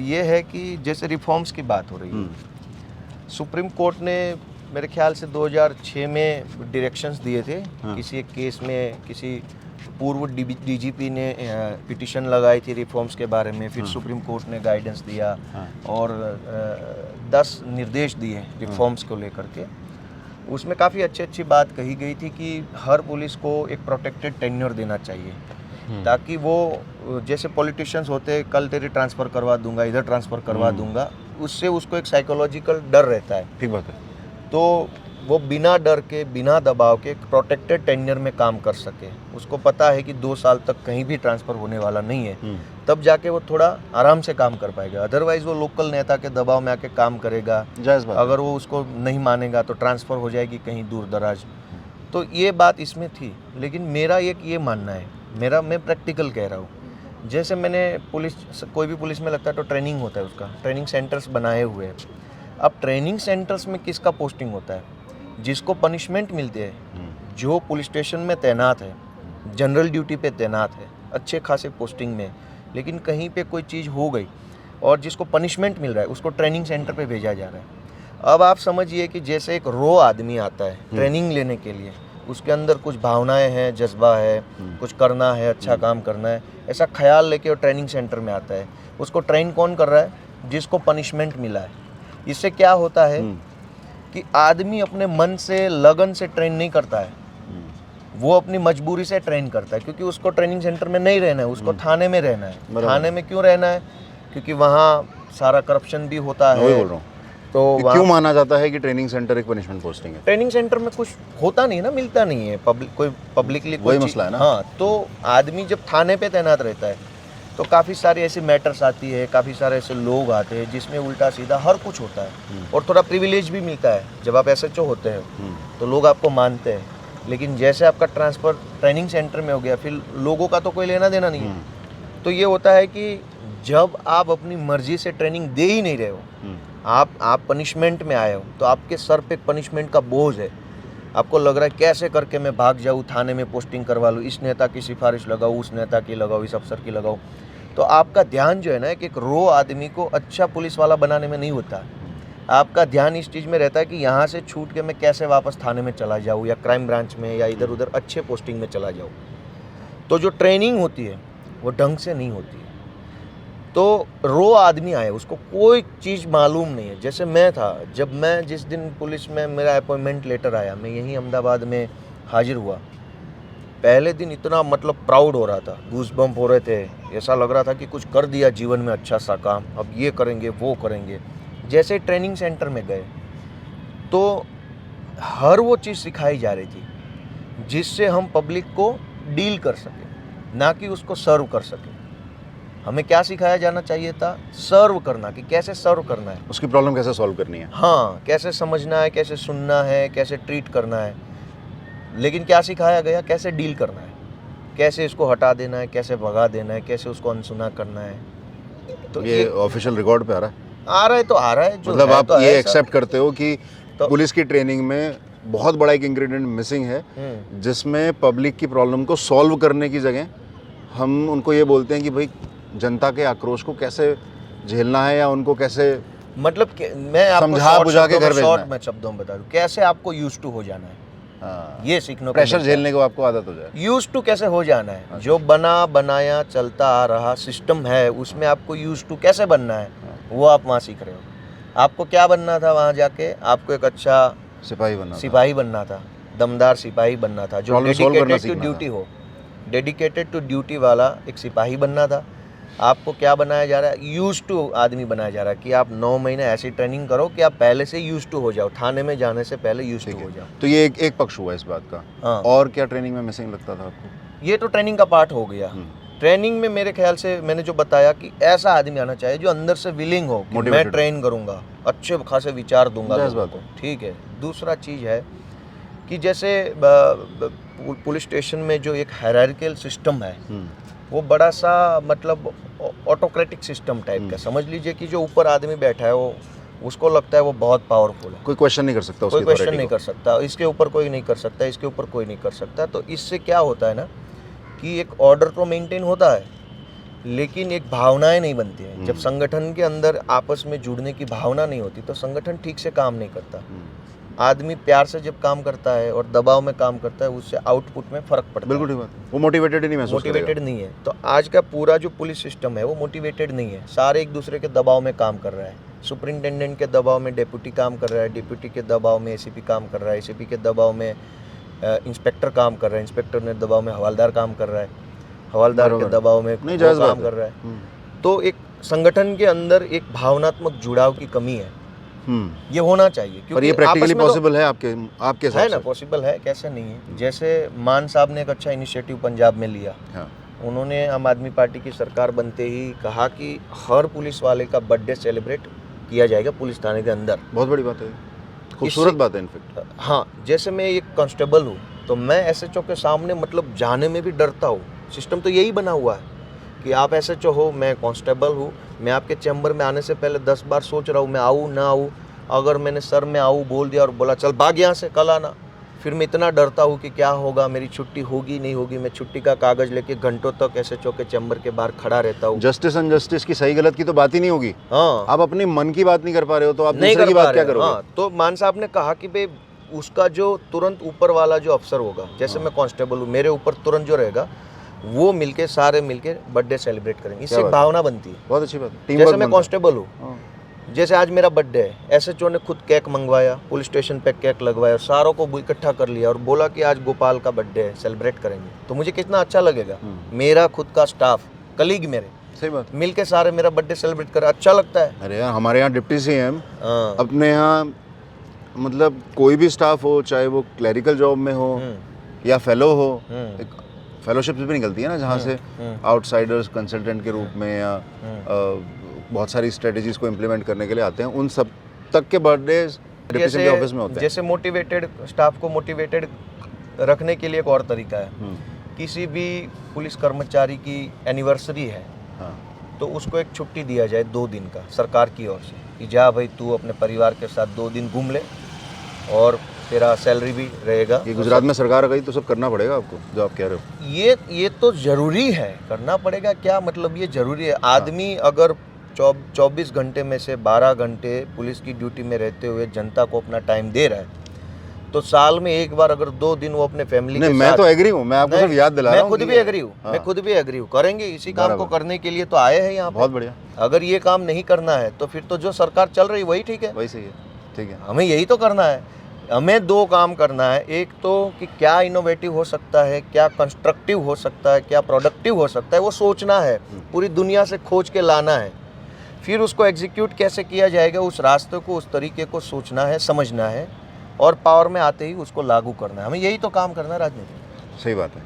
ये है कि जैसे रिफॉर्म्स की बात हो रही है, सुप्रीम कोर्ट ने मेरे ख्याल से 2006 में डायरेक्शंस दिए थे। किसी एक केस में किसी पूर्व DGP ने पिटीशन लगाई थी रिफॉर्म्स के बारे में, फिर सुप्रीम कोर्ट ने गाइडेंस दिया और 10 निर्देश दिए रिफॉर्म्स को लेकर के। उसमें काफ़ी अच्छी बात कही गई थी कि हर पुलिस को एक प्रोटेक्टेड टेन्योर देना चाहिए, ताकि वो जैसे पॉलिटिशियंस होते हैं, कल तेरी ट्रांसफ़र करवा दूंगा, इधर ट्रांसफ़र करवा दूंगा, उससे उसको एक साइकोलॉजिकल डर रहता है। ठीक बात है। तो वो बिना डर के, बिना दबाव के प्रोटेक्टेड टेन्योर में काम कर सके। उसको पता है कि 2 साल तक कहीं भी ट्रांसफ़र होने वाला नहीं है, तब जाके वो थोड़ा आराम से काम कर पाएगा। अदरवाइज़ वो लोकल नेता के दबाव में आके काम करेगा, जायज़ बात। अगर वो उसको नहीं मानेगा तो ट्रांसफ़र हो जाएगी कहीं दूर दराज। तो ये बात इसमें थी। लेकिन मेरा एक ये मानना है, मैं प्रैक्टिकल कह रहा हूँ जैसे मैंने कोई भी पुलिस में लगता है तो ट्रेनिंग होता है, उसका ट्रेनिंग सेंटर्स बनाए हुए हैं। अब ट्रेनिंग सेंटर्स में किसका पोस्टिंग होता है? जिसको पनिशमेंट मिलती है, जो पुलिस स्टेशन में तैनात है, जनरल ड्यूटी पे तैनात है, अच्छे खासे पोस्टिंग में, लेकिन कहीं पे कोई चीज़ हो गई और जिसको पनिशमेंट मिल रहा है उसको ट्रेनिंग सेंटर पे भेजा जा रहा है। अब आप समझिए कि जैसे एक रो आदमी आता है ट्रेनिंग लेने के लिए, उसके अंदर कुछ भावनाएं हैं, जज्बा है, कुछ करना है, अच्छा काम करना है, ऐसा ख्याल लेके वो ट्रेनिंग सेंटर में आता है। उसको ट्रेन कौन कर रहा है? जिसको पनिशमेंट मिला है। इससे क्या होता है कि आदमी अपने मन से, लगन से ट्रेन नहीं करता है, वो अपनी मजबूरी से ट्रेन करता है, क्योंकि उसको ट्रेनिंग सेंटर में नहीं रहना है, उसको थाने में रहना है। थाने में क्यों रहना है? क्योंकि वहाँ सारा करप्शन भी होता है। वही बोल रहा हूँ, तो क्यों माना जाता है कि ट्रेनिंग सेंटर एक पनिशमेंट पोस्टिंग है? ट्रेनिंग सेंटर में कुछ होता नहीं ना, मिलता नहीं है कोई पब्लिकली वही मसला है ना। हाँ, तो आदमी जब थाने पे तैनात रहता है तो काफ़ी सारी ऐसी मैटर्स आती है, काफ़ी सारे ऐसे लोग आते हैं जिसमें उल्टा सीधा हर कुछ होता है और थोड़ा प्रिविलेज भी मिलता है। जब आप SHO होते हैं तो लोग आपको मानते हैं, लेकिन जैसे आपका ट्रांसफ़र ट्रेनिंग सेंटर में हो गया, फिर लोगों का तो कोई लेना देना नहीं है। तो ये होता है कि जब आप अपनी मर्जी से ट्रेनिंग दे ही नहीं रहे हो, आप पनिशमेंट में आए हो, तो आपके सर पे पनिशमेंट का बोझ है। आपको लग रहा है कैसे करके मैं भाग जाऊँ, थाने में पोस्टिंग करवा लूँ, इस नेता की सिफारिश लगाऊँ, उस नेता की लगाऊँ, इस अफसर की लगाऊँ। तो आपका ध्यान जो है ना, कि एक रो आदमी को अच्छा पुलिस वाला बनाने में नहीं होता। आपका ध्यान इस चीज़ में रहता है कि यहाँ से छूट के मैं कैसे वापस थाने में चला जाऊँ, या क्राइम ब्रांच में, या इधर उधर अच्छे पोस्टिंग में चला जाऊँ। तो जो ट्रेनिंग होती है वो ढंग से नहीं होती है। तो रो आदमी आए, उसको कोई चीज़ मालूम नहीं है। जैसे मैं था, जब मैं जिस दिन पुलिस में मेरा अपॉइंटमेंट लेटर आया, मैं यहीं अहमदाबाद में हाजिर हुआ, पहले दिन इतना मतलब प्राउड हो रहा था, गूज़बम्प हो रहे थे, ऐसा लग रहा था कि कुछ कर दिया जीवन में अच्छा सा काम, अब ये करेंगे वो करेंगे। जैसे ट्रेनिंग सेंटर में गए तो हर वो चीज़ सिखाई जा रही थी जिससे हम पब्लिक को डील कर सकें, ना कि उसको सर्व कर सकें। हमें क्या सिखाया जाना चाहिए था? सर्व करना, कि कैसे सर्व करना है, उसकी प्रॉब्लम कैसे सॉल्व करनी है। हाँ, कैसे समझना है, कैसे सुनना है, कैसे ट्रीट करना है। लेकिन क्या सिखाया गया? कैसे डील करना है, कैसे इसको हटा देना है, कैसे भगा देना है, कैसे उसको अनसुना करना है। तो ये ऑफिशियल रिकॉर्ड पे आ रहा है? आ रहा है तो आ रहा है, जो मतलब है आप तो ये है एक्सेप्ट करते हो कि तो- पुलिस की ट्रेनिंग में बहुत बड़ा एक इंग्रेडिएंट मिसिंग है, जिसमें पब्लिक की प्रॉब्लम को सॉल्व करने की जगह हम उनको ये बोलते हैं कि भाई जनता के आक्रोश को कैसे झेलना है, या उनको कैसे, मतलब मैं आपको समझा बुझा के घर भेजना शॉर्ट है। में शब्दों में बता दूं, कैसे आपको यूज टू हो जाना है, हाँ, ये सीखने को प्रेशर मिलता है। झेलने को आपको आदत हो जाए। यूज टू कैसे हो जाना है, जो बना बनाया चलता आ रहा सिस्टम है, उसमें आपको यूज टू कैसे बनना है, वो आप वहाँ सीख रहे हो। आपको क्या बनना था वहाँ जाके? आपको एक अच्छा सिपाही बनना था, दमदार सिपाही बनना था, जो Problem solve करना डेडिकेटेड टू सीखना ड्यूटी हो, डेडिकेटेड टू ड्यूटी वाला एक सिपाही बनना था। आपको क्या बनाया जा रहा है? यूज टू आदमी बनाया जा रहा है कि आप 9 महीने ऐसी ट्रेनिंग करो कि आप पहले से यूज टू हो जाओ, थाने में जाने से पहले यूज टू हो जाओ। तो ये एक पक्ष हुआ इस बात का। हाँ। और क्या ट्रेनिंग में मिसिंग लगता था आपको? ये तो ट्रेनिंग का पार्ट हो गया। ट्रेनिंग में मेरे ख्याल से मैंने जो बताया कि ऐसा आदमी आना चाहिए जो अंदर से विलिंग हो कि मैं Motivated। ट्रेन करूंगा, अच्छे खासे विचार दूंगा जायज़ लोगों बात को। ठीक है। दूसरा चीज़ है कि जैसे पुलिस स्टेशन में जो एक हायरार्किकल सिस्टम है, वो बड़ा सा मतलब ऑटोक्रेटिक सिस्टम टाइप का समझ लीजिए, कि जो ऊपर आदमी बैठा है वो, उसको लगता है वो बहुत पावरफुल है, कोई क्वेश्चन नहीं कर सकता उसकी कोई क्वेश्चन authority नहीं को। कर सकता, इसके ऊपर कोई नहीं कर सकता, इसके ऊपर कोई नहीं कर सकता। तो इससे क्या होता है ना, कि एक ऑर्डर तो मेंटेन होता है, लेकिन एक भावनाएं नहीं बनती हैं। जब संगठन के अंदर आपस में जुड़ने की भावना नहीं होती तो संगठन ठीक से काम नहीं करता। आदमी प्यार से जब काम करता है और दबाव में काम करता है, उससे आउटपुट में फर्क पड़ता है। बिल्कुल ठीक बात। वो मोटिवेटेड ही नहीं महसूस करेगा। मोटिवेटेड नहीं है। तो आज का पूरा जो पुलिस सिस्टम है वो मोटिवेटेड नहीं है, सारे एक दूसरे के दबाव में काम कर रहा है। सुपरिंटेंडेंट के दबाव में डिप्टी काम कर रहा है, डिप्टी के दबाव में एसीपी काम कर रहा है, एसीपी के दबाव में इंस्पेक्टर काम कर रहा है, इंस्पेक्टर के दबाव में हवालदार काम कर रहा है, हवालदार के दबाव में नहीं, वो जायज़ बात काम है। कर रहा है। तो एक संगठन के अंदर एक भावनात्मक जुड़ाव की कमी है, ये होना चाहिए। पर ये आपस प्रैक्टिकली में तो- पॉसिबल है आपके हिसाब है से? ना, पॉसिबल है, कैसे नहीं है। जैसे मान साहब ने एक अच्छा इनिशिएटिव पंजाब में लिया। हाँ। उन्होंने आम आदमी पार्टी की सरकार बनते ही कहा कि हर पुलिस वाले का बर्थडे सेलिब्रेट किया जाएगा पुलिस थाने के अंदर। बहुत बड़ी बात है, खूबसूरत बात है इनफैक्ट। हाँ, जैसे मैं एक कांस्टेबल हूँ तो मैं SHO के सामने मतलब जाने में भी डरता हूँ। सिस्टम तो यही बना हुआ है कि आप SHO हो, मैं कांस्टेबल हूँ, मैं आपके चैम्बर में आने से पहले 10 बार सोच रहा हूँ मैं आऊँ ना आऊँ। अगर मैंने सर मैं आऊँ बोल दिया और बोला चल भाग यहाँ से, कल आना, फिर मैं इतना डरता हूँ कि क्या होगा, मेरी छुट्टी होगी नहीं होगी। मैं छुट्टी का कागज़ लेके घंटों तक SHO के चैम्बर के बाहर खड़ा रहता हूँ। जस्टिस अनजस्टिस की सही गलत की तो बात ही नहीं होगी। हाँ, आप अपने मन की बात नहीं कर पा रहे हो तो आप नहीं दूसरे कर की पा बात क्या रहे हैं। करोगे? हाँ, तो मान साहब ने कहा कि भाई उसका जो तुरंत ऊपर वाला जो अफसर होगा, जैसे मैं कांस्टेबल हूँ, मेरे ऊपर तुरंत जो रहेगा वो मिलके सारे मिलके बर्थडे सेलिब्रेट करेंगे। इससे एक बात है। भावना बनती है। बहुत अच्छी बात है। टीम जैसे वर्क मैं बनता है। कांस्टेबल हूँ, हाँ। जैसे आज मेरा बर्थडे है, SHO ने खुद केक मंगवाया, पुलिस स्टेशन पे केक लगवाया, सारों को इकट्ठा कर लिया और बोला कि आज गोपाल का बर्थडे है, सेलिब्रेट करेंगे। तो मुझे कितना अच्छा लगेगा। मेरा खुद का स्टाफ, कलीग मेरे सही बात। मिल के सारे मेरा बर्थडे सेलिब्रेट करे, अच्छा लगता है। अरे यार हमारे यहाँ डिप्टी CM हाँ, अपने यहाँ मतलब कोई भी स्टाफ हो, चाहे वो क्लरिकल जॉब में हो या फेलो हो, एक फेलोशिप्स भी निकलती है ना जहाँ से आउटसाइडर्स कंसल्टेंट के रूप में या बहुत सारी स्ट्रेटजीज को इम्प्लीमेंट करने के लिए आते हैं, उन सब तक के बर्थडे डिप्टी CM के ऑफिस में होते हैं। जैसे मोटिवेटेड स्टाफ को मोटिवेटेड रखने के लिए एक और तरीका है, किसी भी पुलिस कर्मचारी की एनिवर्सरी है हाँ। तो उसको एक छुट्टी दिया जाए 2 दिन का सरकार की ओर से, कि जा भाई तू अपने परिवार के साथ 2 दिन घूम ले और तेरा सैलरी भी रहेगा। ये गुजरात में सरकार आ गई तो सब करना पड़ेगा आपको, जो आप कह रहे हो। ये तो ज़रूरी है, करना पड़ेगा। क्या मतलब, ये ज़रूरी है। आदमी अगर 24 घंटे में से 12 घंटे पुलिस की ड्यूटी में रहते हुए जनता को अपना टाइम दे रहा है, तो साल में एक बार अगर 2 दिन वो अपने फैमिली के साथ। मैं तो एग्री हूँ, मैं आपको सिर्फ याद दिला रहा हूँ। मैं खुद भी एग्री हूँ, मैं खुद भी एग्री हूँ। करेंगे, इसी काम को करने के लिए तो आए हैं यहाँ पे। बहुत बढ़िया। अगर ये काम नहीं करना है तो फिर तो जो सरकार चल रही वही ठीक है, वही सही है। ठीक है, हमें यही तो करना है। हमें 2 काम करना है, एक तो कि क्या इनोवेटिव हो सकता है, क्या कंस्ट्रक्टिव हो सकता है, क्या प्रोडक्टिव हो सकता है, वो सोचना है, पूरी दुनिया से खोज के लाना है। फिर उसको एग्जीक्यूट कैसे किया जाएगा, उस रास्ते को, उस तरीके को सोचना है, समझना है और पावर में आते ही उसको लागू करना है। हमें यही तो काम करना है राजनीति। सही बात है।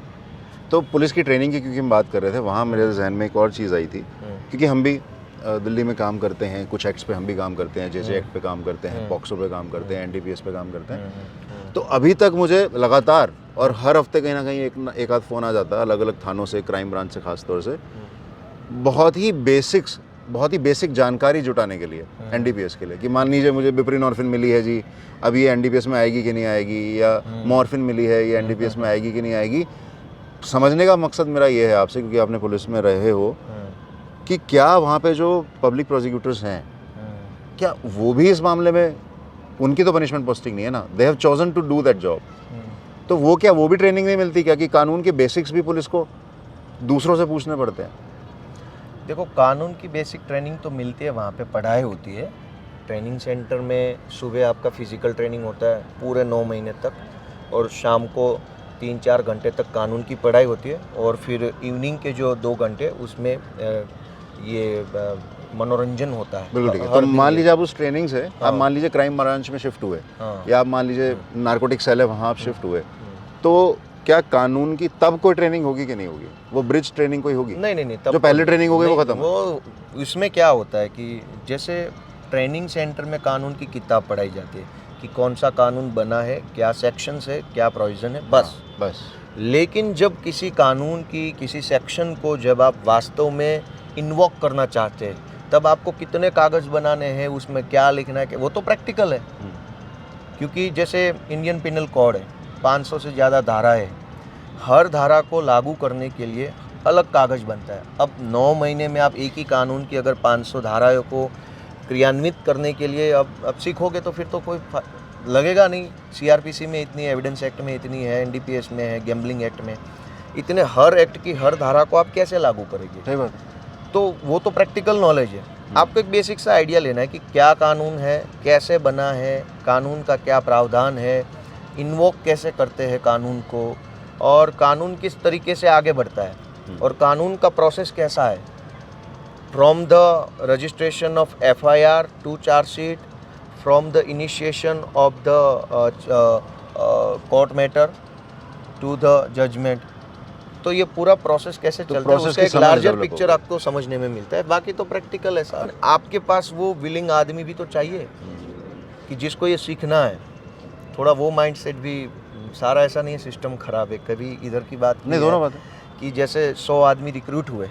तो पुलिस की ट्रेनिंग की क्योंकि हम बात कर रहे थे, वहाँ मेरे जहन में एक और चीज़ आई थी, क्योंकि हम भी दिल्ली में काम करते हैं, कुछ एक्ट्स पे हम भी काम करते हैं, जैसे एक्ट पे काम करते हैं, पॉक्सो पे काम करते हैं, NDPS पे काम करते हैं। तो अभी तक मुझे लगातार और हर हफ्ते कहीं ना कहीं एक आध फ़ोन आ जाता है अलग अलग थानों से, क्राइम ब्रांच से खास तौर से, बहुत ही बेसिक जानकारी जुटाने के लिए NDPS के लिए, कि मान लीजिए मुझे बिप्रीनॉर्फिन मिली है जी, अब ये NDPS में आएगी कि नहीं आएगी, या मॉर्फिन मिली है, ये NDPS में आएगी कि नहीं आएगी। समझने का मकसद मेरा ये है आपसे, क्योंकि आपने पुलिस में रहे हो, कि क्या वहाँ पे जो पब्लिक प्रोसिक्यूटर्स हैं, क्या वो भी इस मामले में, उनकी तो पनिशमेंट पोस्टिंग नहीं है ना, they have chosen to do that job, तो वो भी ट्रेनिंग नहीं मिलती क्या, कि कानून के बेसिक्स भी पुलिस को दूसरों से पूछने पड़ते हैं? देखो, कानून की बेसिक ट्रेनिंग तो मिलती है, वहाँ पे पढ़ाई होती है। ट्रेनिंग सेंटर में सुबह आपका फिजिकल ट्रेनिंग होता है पूरे 9 महीने तक, और शाम को 3-4 घंटे तक कानून की पढ़ाई होती है, और फिर इवनिंग के जो 2 घंटे उसमें ये मनोरंजन होता है। बिल्कुल ठीक है। तो मान लीजिए आप उस ट्रेनिंग से आप मान लीजिए क्राइम ब्रांच में शिफ्ट हुए, या आप मान लीजिए नारकोटिक सेल है वहाँ आप शिफ्ट हुए, तो क्या कानून की तब कोई ट्रेनिंग होगी कि नहीं होगी? वो ब्रिज ट्रेनिंग कोई होगी? नहीं, तब जो पहले ट्रेनिंग हो गई वो खत्म? वो इसमें क्या होता है कि जैसे ट्रेनिंग सेंटर में कानून की किताब पढ़ाई जाती है कि कौन सा कानून बना है, क्या सेक्शंस है, क्या प्रोविजन है, बस। लेकिन जब किसी कानून की किसी सेक्शन को जब आप वास्तव में इन्वोक करना चाहते हैं, तब आपको कितने कागज़ बनाने हैं, उसमें क्या लिखना है, वो तो प्रैक्टिकल है। क्योंकि जैसे इंडियन पिनल कोड है, 500 से ज़्यादा धारा है, हर धारा को लागू करने के लिए अलग कागज़ बनता है। अब 9 महीने में आप एक ही कानून की अगर 500 धाराओं को क्रियान्वित करने के लिए अब सीखोगे तो फिर तो कोई लगेगा नहीं। CRPC में इतनी, एविडेंस एक्ट में इतनी है, NDPS में है, गैम्बलिंग एक्ट में इतने, हर एक्ट की हर धारा को आप कैसे लागू करेंगे? सही बात। तो वो तो प्रैक्टिकल नॉलेज है। आपको एक बेसिक सा आइडिया लेना है कि क्या कानून है, कैसे बना है, कानून का क्या प्रावधान है, इन्वोक कैसे करते हैं कानून को, और कानून किस तरीके से आगे बढ़ता है, और कानून का प्रोसेस कैसा है, from the registration of FIR to chargesheet, from the initiation of the court matter to the judgment. तो ये पूरा प्रोसेस कैसे चलता है, उसका एक लार्जर पिक्चर आपको समझने में मिलता है। बाकी तो प्रैक्टिकल है सर। आपके पास वो विलिंग आदमी भी तो चाहिए कि जिसको ये सीखना है, थोड़ा वो माइंडसेट भी। सारा ऐसा नहीं है सिस्टम खराब है, कभी इधर की बात नहीं, दोनों बात है। कि जैसे 100 आदमी रिक्रूट हुए,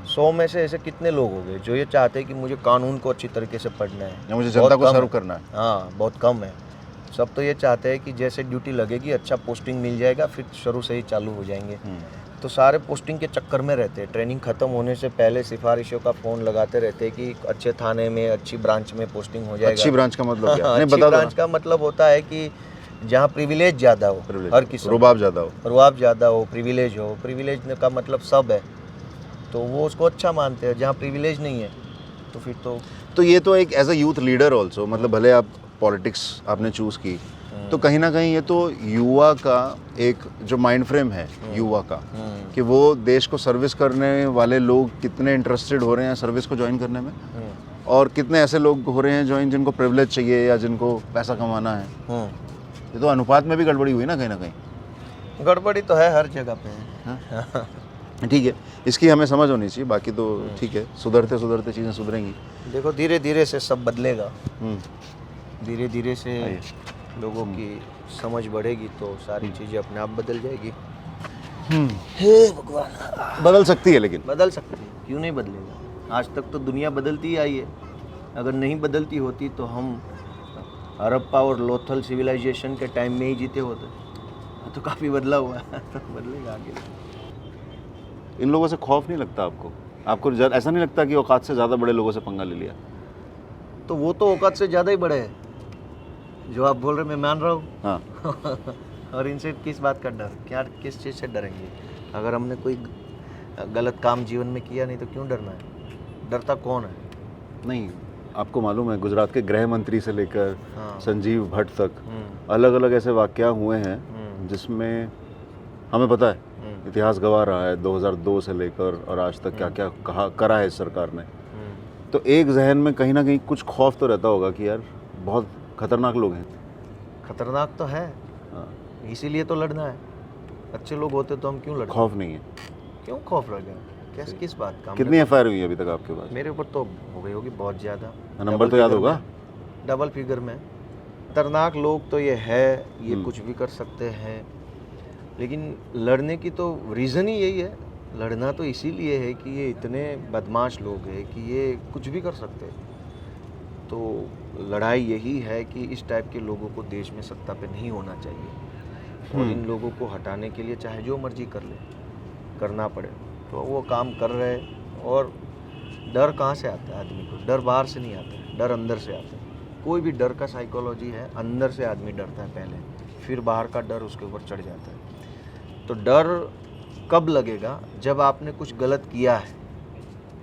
100 में से ऐसे कितने लोग हो गए जो ये चाहते हैं कि मुझे कानून को अच्छी तरीके से पढ़ना है या मुझे जनता को बहुत कम सर्व है। करना है। हाँ, बहुत कम है। सब तो ये चाहते हैं कि जैसे ड्यूटी लगेगी अच्छा पोस्टिंग मिल जाएगा, फिर शुरू से ही चालू हो जाएंगे। तो सारे पोस्टिंग के चक्कर में रहते हैं। ट्रेनिंग ख़त्म होने से पहले सिफारिशों का फ़ोन लगाते रहते हैं कि अच्छे थाने में, अच्छी ब्रांच में पोस्टिंग हो जाएगा। अच्छी ब्रांच का मतलब क्या है? नहीं, अच्छी बता दो ब्रांच का मतलब होता है कि जहाँ प्रिविलेज ज़्यादा हो, Privilege, हर किस्म रुबाब ज़्यादा हो। रुआब ज़्यादा हो, प्रिविलेज हो। प्रिविलेज का मतलब सब है, तो वो उसको अच्छा मानते हैं। जहाँ प्रिविलेज नहीं है तो फिर तो ये तो एक as a youth leader also, मतलब भले आप पॉलिटिक्स आपने चूज़ की, तो कहीं ना कहीं ये तो युवा का एक जो माइंड फ्रेम है युवा का, कि वो देश को सर्विस करने वाले लोग कितने इंटरेस्टेड हो रहे हैं सर्विस को ज्वाइन करने में, और कितने ऐसे लोग हो रहे हैं ज्वाइन जिनको प्रिविलेज चाहिए या जिनको पैसा कमाना है। ये तो अनुपात में भी गड़बड़ी हुई ना कहीं। गड़बड़ी तो है, हर जगह पे है। ठीक है, इसकी हमें समझ होनी चाहिए, बाकी तो ठीक है, सुधरते सुधरते चीज़ें सुधरेंगी। देखो धीरे धीरे से सब बदलेगा, धीरे धीरे से आइए। लोगों की समझ बढ़ेगी तो सारी चीज़ें अपने आप बदल जाएगी। हे भगवान, बदल सकती है, लेकिन बदल सकती है, क्यों नहीं बदलेगा? आज तक तो दुनिया बदलती ही आई है। अगर नहीं बदलती होती तो हम हड़प्पा और लोथल सिविलाइजेशन के टाइम में ही जीते होते। तो काफ़ी बदला हुआ है, तो बदलेगा आगे। इन लोगों से खौफ नहीं लगता आपको? आपको ऐसा नहीं लगता कि औकात से ज़्यादा बड़े लोगों से पंगा ले लिया? तो वो तो औकात से ज़्यादा ही बड़े हैं, जो आप बोल रहे मैं मान रहा हूँ। हाँ, और इनसे किस बात का डर? क्या किस चीज़ से डरेंगे? अगर हमने कोई गलत काम जीवन में किया नहीं तो क्यों डरना है? डरता कौन है? नहीं, आपको मालूम है गुजरात के गृह मंत्री से लेकर हाँ। संजीव भट्ट तक अलग अलग ऐसे वाक़या हुए हैं जिसमें हमें पता है, इतिहास गवाह रहा है 2002 से लेकर और आज तक क्या क्या कहा करा है इस सरकार ने। तो एक जहन में कहीं ना कहीं कुछ खौफ तो रहता होगा कि यार बहुत खतरनाक लोग हैं। खतरनाक तो है, हाँ, इसीलिए तो लड़ना है। अच्छे लोग होते तो हम क्यों लड़ते? खौफ नहीं है। क्यों खौफ रहेगा? कैसे, किस बात का? कितनी एफआईआर हुई है अभी तक आपके पास? मेरे ऊपर तो हो गई होगी बहुत ज़्यादा। नंबर तो याद होगा? डबल फिगर में। खतरनाक लोग तो ये है, ये कुछ भी कर सकते हैं, लेकिन लड़ने की तो रीज़न ही यही है। लड़ना तो इसीलिए है कि ये इतने बदमाश लोग हैं कि ये कुछ भी कर सकते हैं। तो लड़ाई यही है कि इस टाइप के लोगों को देश में सत्ता पे नहीं होना चाहिए, और इन लोगों को हटाने के लिए चाहे जो मर्जी कर ले, करना पड़े। तो वो काम कर रहे हैं। और डर कहाँ से आता है आदमी को? डर बाहर से नहीं आता है, डर अंदर से आता है। कोई भी डर का साइकोलॉजी है, अंदर से आदमी डरता है पहले, फिर बाहर का डर उसके ऊपर चढ़ जाता है। तो डर कब लगेगा? जब आपने कुछ गलत किया है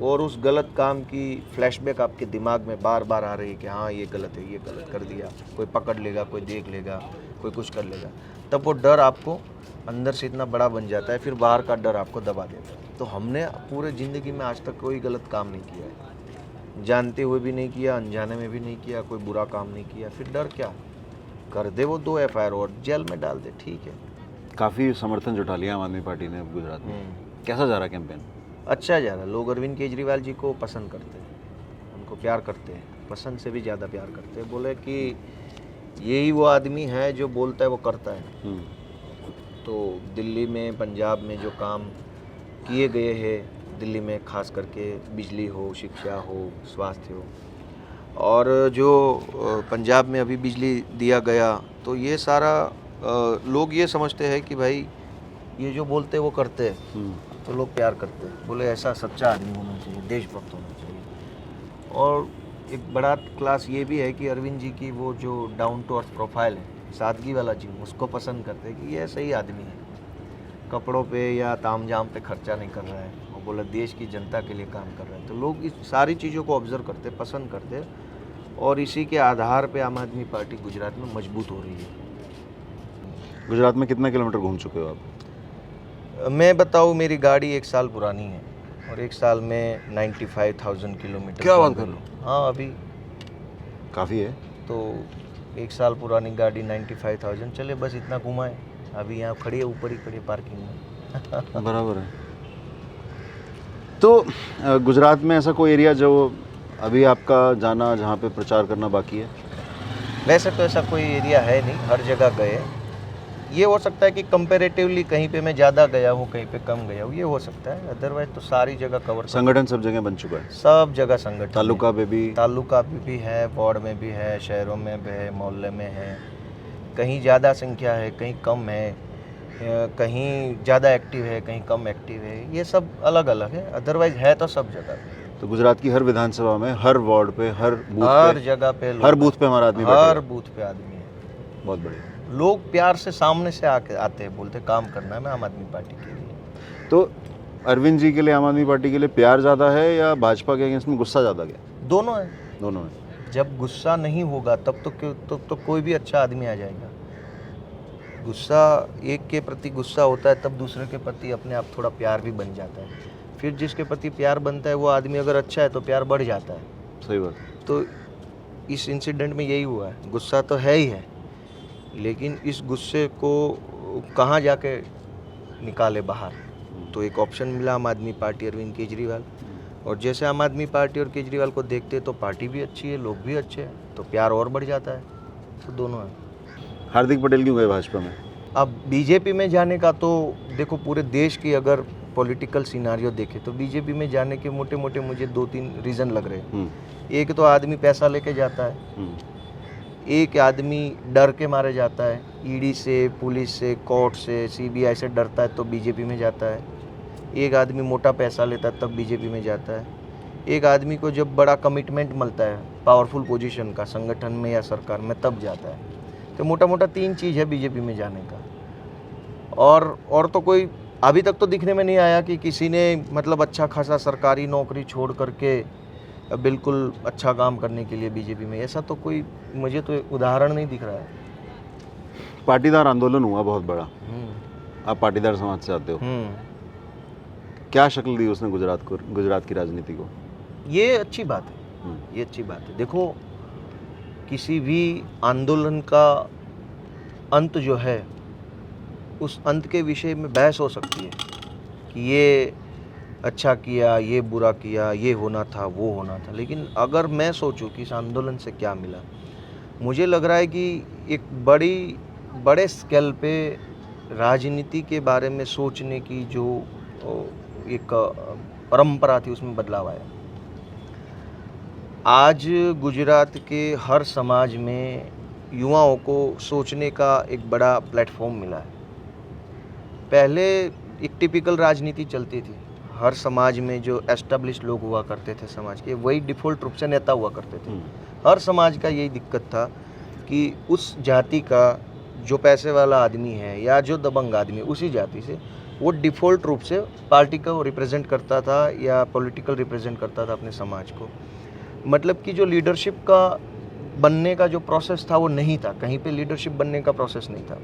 और उस गलत काम की फ्लैशबैक आपके दिमाग में बार बार आ रही है कि हाँ ये गलत है, ये गलत कर दिया, कोई पकड़ लेगा, कोई देख लेगा, कोई कुछ कर लेगा। तब वो डर आपको अंदर से इतना बड़ा बन जाता है, फिर बाहर का डर आपको दबा देता है। तो हमने पूरे ज़िंदगी में आज तक कोई गलत काम नहीं किया है, जानते हुए भी नहीं किया, अनजाने में भी नहीं किया, कोई बुरा काम नहीं किया। फिर डर क्या? कर दे वो 2 एफआईआर और जेल में डाल दे, ठीक है। काफ़ी समर्थन जुटा लिया आम आदमी पार्टी ने अब गुजरात में। कैसा जा रहा कैंपेन? अच्छा जा रहा। लोग अरविंद केजरीवाल जी को पसंद करते हैं, उनको प्यार करते हैं, पसंद से भी ज़्यादा प्यार करते हैं। बोले कि यही वो आदमी है जो बोलता है वो करता है। तो दिल्ली में, पंजाब में जो काम किए गए हैं, दिल्ली में खास करके बिजली हो, शिक्षा हो, स्वास्थ्य हो, और जो पंजाब में अभी बिजली दिया गया, तो ये सारा लोग ये समझते हैं कि भाई ये जो बोलते हैं वो करते हैं, तो लोग प्यार करते हैं। बोले ऐसा सच्चा आदमी होना चाहिए, देशभक्त होना चाहिए। और एक बड़ा क्लास ये भी है कि अरविंद जी की वो जो डाउन टू अर्थ प्रोफाइल है, सादगी वाला जीवन, उसको पसंद करते हैं कि ये सही आदमी है, कपड़ों पे या तामझाम पे खर्चा नहीं कर रहा है, वो बोला देश की जनता के लिए काम कर रहा है। तो लोग इस सारी चीज़ों को ऑब्जर्व करते, पसंद करते, और इसी के आधार पे आम आदमी पार्टी गुजरात में मजबूत हो रही है। गुजरात में कितना किलोमीटर घूम चुके हो आप? मैं बताऊँ, मेरी गाड़ी 1 साल पुरानी है और 1 साल में 95,000 किलोमीटर। क्या बात कर रहे हो? हाँ, अभी काफ़ी है। तो 1 साल पुरानी गाड़ी 95,000 चले, बस इतना घुमाए। अभी यहाँ खड़ी है, ऊपर ही खड़ी है पार्किंग में। बराबर है। तो गुजरात में ऐसा कोई एरिया जो अभी आपका जाना, जहाँ पे प्रचार करना बाकी है? वैसे तो ऐसा कोई एरिया है नहीं, हर जगह गए, ये हो सकता है कि कंपैरेटिवली कहीं पे मैं ज़्यादा गया हूँ, कहीं पे कम गया हूँ, ये हो सकता है। अदरवाइज तो सारी जगह कवर, संगठन सब जगह बन चुका है, सब जगह संगठन तालुका पे भी, तालुका भी है, वार्ड में भी है, शहरों में भी है, मोहल्ले में है। कहीं ज़्यादा संख्या है, कहीं कम है, कहीं ज़्यादा एक्टिव है, कहीं कम एक्टिव है, ये सब अलग अलग है। अदरवाइज है तो सब जगह पे, तो गुजरात की हर विधानसभा में, हर वार्ड पे, हर बूथ हर पे, जगह पे हर बूथ पे हमारा आदमी बैठा हर है। बूथ पे आदमी है। बहुत बढ़िया। लोग प्यार से सामने से आके आते हैं, बोलते काम करना है मैं आम आदमी पार्टी के लिए। तो अरविंद जी के लिए, आम आदमी पार्टी के लिए प्यार ज़्यादा है या भाजपा के अगेंस्ट में गुस्सा ज़्यादा गया? दोनों है। दोनों है। जब गुस्सा नहीं होगा तब तो कोई भी अच्छा आदमी आ जाएगा। गुस्सा, एक के प्रति गुस्सा होता है तब दूसरे के प्रति अपने आप थोड़ा प्यार भी बन जाता है। फिर जिसके प्रति प्यार बनता है वो आदमी अगर अच्छा है तो प्यार बढ़ जाता है। सही बात। तो इस इंसिडेंट में यही हुआ है। गुस्सा तो है ही है, लेकिन इस गुस्से को कहाँ जाके निकाले बाहर, तो एक ऑप्शन मिला आम आदमी पार्टी, अरविंद केजरीवाल। और जैसे आम आदमी पार्टी और केजरीवाल को देखते तो पार्टी भी अच्छी है, लोग भी अच्छे हैं, तो प्यार और बढ़ जाता है। तो दोनों है। हार्दिक पटेल क्यों गए भाजपा में? अब बीजेपी में जाने का तो देखो, पूरे देश की अगर पॉलिटिकल सिनारियो देखे तो बीजेपी में जाने के मोटे मोटे मुझे 2-3 रीज़न लग रहे हैं। एक तो आदमी पैसा लेके जाता है, एक आदमी डर के मारे जाता है, ईडी से, पुलिस से, कोर्ट से, सीबीआई से डरता है तो बीजेपी में जाता है। एक आदमी मोटा पैसा लेता है तब बीजेपी में जाता है। एक आदमी को जब बड़ा कमिटमेंट मिलता है पावरफुल पोजीशन का संगठन में या सरकार में तब जाता है। तो मोटा मोटा 3 चीज़ है बीजेपी में जाने का। और तो कोई अभी तक तो दिखने में नहीं आया कि किसी ने मतलब अच्छा खासा सरकारी नौकरी छोड़ करके बिल्कुल अच्छा काम करने के लिए बीजेपी में, ऐसा तो कोई मुझे तो उदाहरण नहीं दिख रहा है। पाटीदार आंदोलन हुआ बहुत बड़ा, आप पाटीदार समाज से आते हो, क्या शक्ल दी उसने गुजरात की राजनीति को? ये अच्छी बात है, ये अच्छी बात है। देखो, किसी भी आंदोलन का अंत जो है, उस अंत के विषय में बहस हो सकती है कि ये अच्छा किया, ये बुरा किया, ये होना था, वो होना था। लेकिन अगर मैं सोचूं कि इस आंदोलन से क्या मिला, मुझे लग रहा है कि एक बड़े स्केल पे राजनीति के बारे में सोचने की जो एक परंपरा थी उसमें बदलाव आया। आज गुजरात के हर समाज में युवाओं को सोचने का एक बड़ा प्लेटफॉर्म मिला है। पहले एक टिपिकल राजनीति चलती थी, हर समाज में जो एस्टेब्लिश लोग हुआ करते थे समाज के, वही डिफ़ॉल्ट रूप से नेता हुआ करते थे। हर समाज का यही दिक्कत था कि उस जाति का जो पैसे वाला आदमी है या जो दबंग आदमी, उसी जाति से वो डिफ़ॉल्ट रूप से पार्टी को रिप्रेजेंट करता था या पॉलिटिकल रिप्रेजेंट करता था अपने समाज को। मतलब कि जो लीडरशिप का बनने का जो प्रोसेस था वो नहीं था, कहीं पे लीडरशिप बनने का प्रोसेस नहीं था।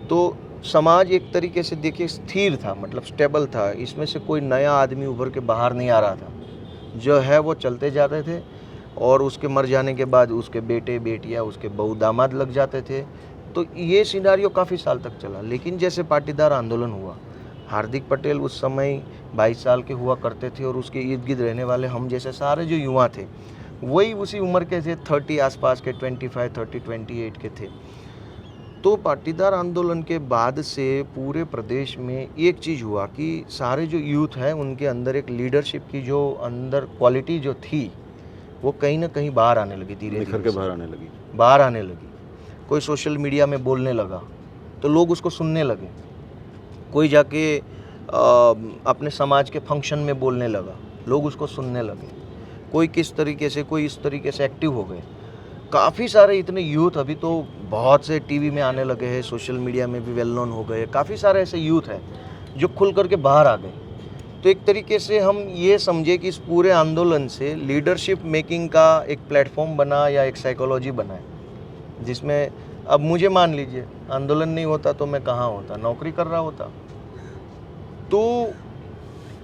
तो समाज एक तरीके से देखिए स्थिर था, मतलब स्टेबल था। इसमें से कोई नया आदमी उभर के बाहर नहीं आ रहा था। जो है वो चलते जाते थे और उसके मर जाने के बाद उसके बेटे बेटियां, उसके बहू दामाद लग जाते थे। तो ये सिनारियो काफ़ी साल तक चला। लेकिन जैसे पाटीदार आंदोलन हुआ, हार्दिक पटेल उस समय 22 साल के हुआ करते थे और उसके इर्द गिर्द रहने वाले हम जैसे सारे जो युवा थे वही उसी उम्र के थे, 30 आसपास के, 25, 30, 28 के थे। तो पाटीदार आंदोलन के बाद से पूरे प्रदेश में एक चीज़ हुआ कि सारे जो यूथ हैं उनके अंदर एक लीडरशिप की जो अंदर क्वालिटी जो थी वो कहीं ना कहीं बाहर आने लगी, धीरे धीरे बाहर आने लगी। कोई सोशल मीडिया में बोलने लगा तो लोग उसको सुनने लगे। कोई जाके अपने समाज के फंक्शन में बोलने लगा, लोग उसको सुनने लगे। कोई किस तरीके से, कोई इस तरीके से एक्टिव हो गए। काफ़ी सारे इतने यूथ अभी तो बहुत से टीवी में आने लगे हैं, सोशल मीडिया में भी वेल नोन हो गए। काफ़ी सारे ऐसे यूथ हैं जो खुल करके बाहर आ गए। तो एक तरीके से हम ये समझे कि इस पूरे आंदोलन से लीडरशिप मेकिंग का एक प्लेटफॉर्म बना या एक साइकोलॉजी बना है, जिसमें अब मुझे मान लीजिए आंदोलन नहीं होता तो मैं कहाँ होता, नौकरी कर रहा होता। तो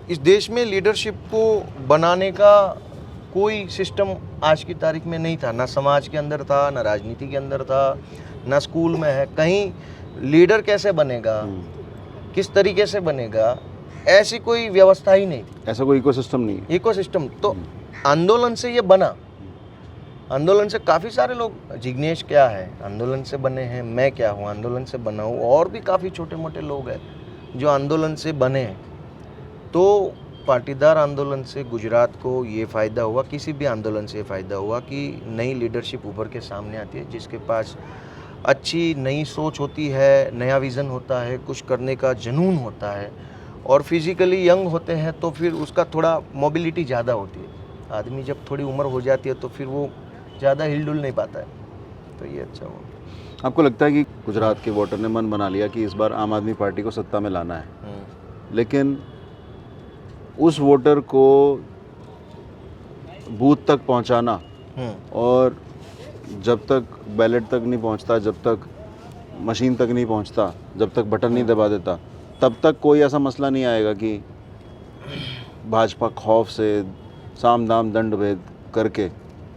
इस देश में लीडरशिप को बनाने का कोई सिस्टम आज की तारीख में नहीं था, ना समाज के अंदर था, ना राजनीति के अंदर था, ना स्कूल में है। कहीं लीडर कैसे बनेगा, किस तरीके से बनेगा, ऐसी कोई व्यवस्था ही नहीं थी, ऐसा कोई इकोसिस्टम नहीं है। इकोसिस्टम तो आंदोलन से ये बना। आंदोलन से काफ़ी सारे लोग, जिग्नेश क्या है आंदोलन से बने हैं, मैं क्या हूँ आंदोलन से बना हूँ, और भी काफ़ी छोटे मोटे लोग हैं जो आंदोलन से बने हैं। तो पाटीदार आंदोलन से गुजरात को ये फ़ायदा हुआ, किसी भी आंदोलन से ये फ़ायदा हुआ कि नई लीडरशिप उभर के सामने आती है, जिसके पास अच्छी नई सोच होती है, नया विज़न होता है, कुछ करने का जुनून होता है, और फिज़िकली यंग होते हैं तो फिर उसका थोड़ा मोबिलिटी ज़्यादा होती है। आदमी जब थोड़ी उम्र हो जाती है तो फिर वो ज़्यादा हिलडुल नहीं पाता है, तो ये अच्छा हुआ। आपको लगता है कि गुजरात के वोटर ने मन बना लिया कि इस बार आम आदमी पार्टी को सत्ता में लाना है, लेकिन उस वोटर को बूथ तक पहुंचाना और जब तक बैलेट तक नहीं पहुंचता, जब तक मशीन तक नहीं पहुंचता, जब तक बटन नहीं दबा देता, तब तक कोई ऐसा मसला नहीं आएगा कि भाजपा खौफ से साम दाम दंड भेद करके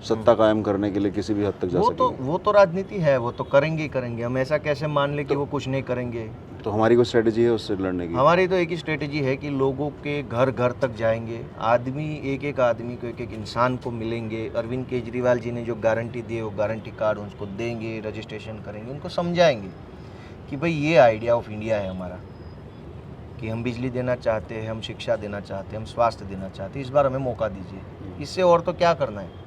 सत्ता कायम करने के लिए किसी भी हद तक जा सके। वो तो राजनीति है, वो तो करेंगे ही करेंगे। हम ऐसा कैसे मान ले कि वो कुछ नहीं करेंगे। तो हमारी कोई स्ट्रेटजी है उससे लड़ने की? हमारी तो एक ही स्ट्रेटजी है कि लोगों के घर घर तक जाएंगे, आदमी एक एक आदमी को, एक एक इंसान को मिलेंगे। अरविंद केजरीवाल जी ने जो गारंटी दी वो गारंटी कार्ड उनको देंगे, रजिस्ट्रेशन करेंगे, उनको समझाएंगे कि भाई ये आइडिया ऑफ इंडिया है हमारा, कि हम बिजली देना चाहते हैं, हम शिक्षा देना चाहते हैं, हम स्वास्थ्य देना चाहते हैं, इस बार हमें मौका दीजिए। इससे और तो क्या करना है,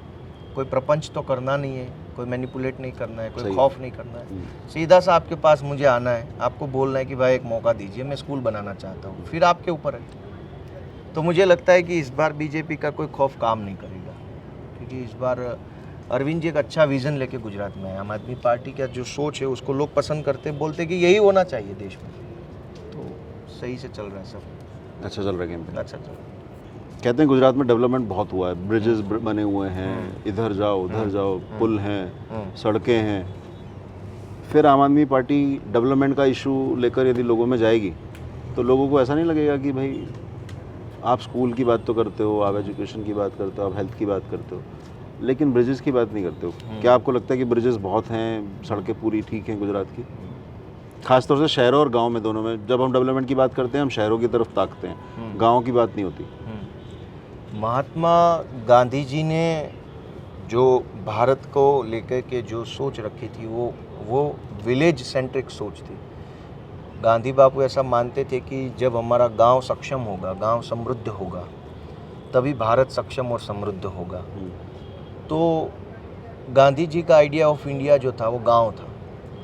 कोई प्रपंच तो करना नहीं है, कोई मैनिपुलेट नहीं करना है, कोई खौफ नहीं करना है। सीधा सा आपके पास मुझे आना है, आपको बोलना है कि भाई एक मौका दीजिए, मैं स्कूल बनाना चाहता हूँ, फिर आपके ऊपर है। तो मुझे लगता है कि इस बार बीजेपी का कोई खौफ काम नहीं करेगा, क्योंकि इस बार अरविंद जी एक अच्छा विज़न लेके गुजरात में है। आम आदमी पार्टी का जो सोच है उसको लोग पसंद करते, बोलते कि यही होना चाहिए देश में। तो सही से चल रहा है सब, अच्छा चल रहा है कैंपेन। अच्छा चल रहा है। कहते हैं गुजरात में डेवलपमेंट बहुत हुआ है, ब्रिजेस बने हुए हैं, इधर जाओ उधर जाओ, पुल हैं, सड़कें हैं। फिर आम आदमी पार्टी डेवलपमेंट का इशू लेकर यदि लोगों में जाएगी तो लोगों को ऐसा नहीं लगेगा कि भाई आप स्कूल की बात तो करते हो, आप एजुकेशन की बात करते हो, आप हेल्थ की बात करते हो, लेकिन ब्रिजेस की बात नहीं करते हो? क्या आपको लगता है कि ब्रिजेस बहुत हैं, सड़कें पूरी ठीक हैं गुजरात की? खासतौर से शहरों और गांव में, दोनों में जब हम डेवलपमेंट की बात करते हैं हम शहरों की तरफ ताकते हैं, गाँव की बात नहीं होती। महात्मा गांधी जी ने जो भारत को लेकर के जो सोच रखी थी वो विलेज सेंट्रिक सोच थी। गांधी बापू ऐसा मानते थे कि जब हमारा गांव सक्षम होगा, गांव समृद्ध होगा, तभी भारत सक्षम और समृद्ध होगा। तो गांधी जी का आइडिया ऑफ इंडिया जो था वो गांव था,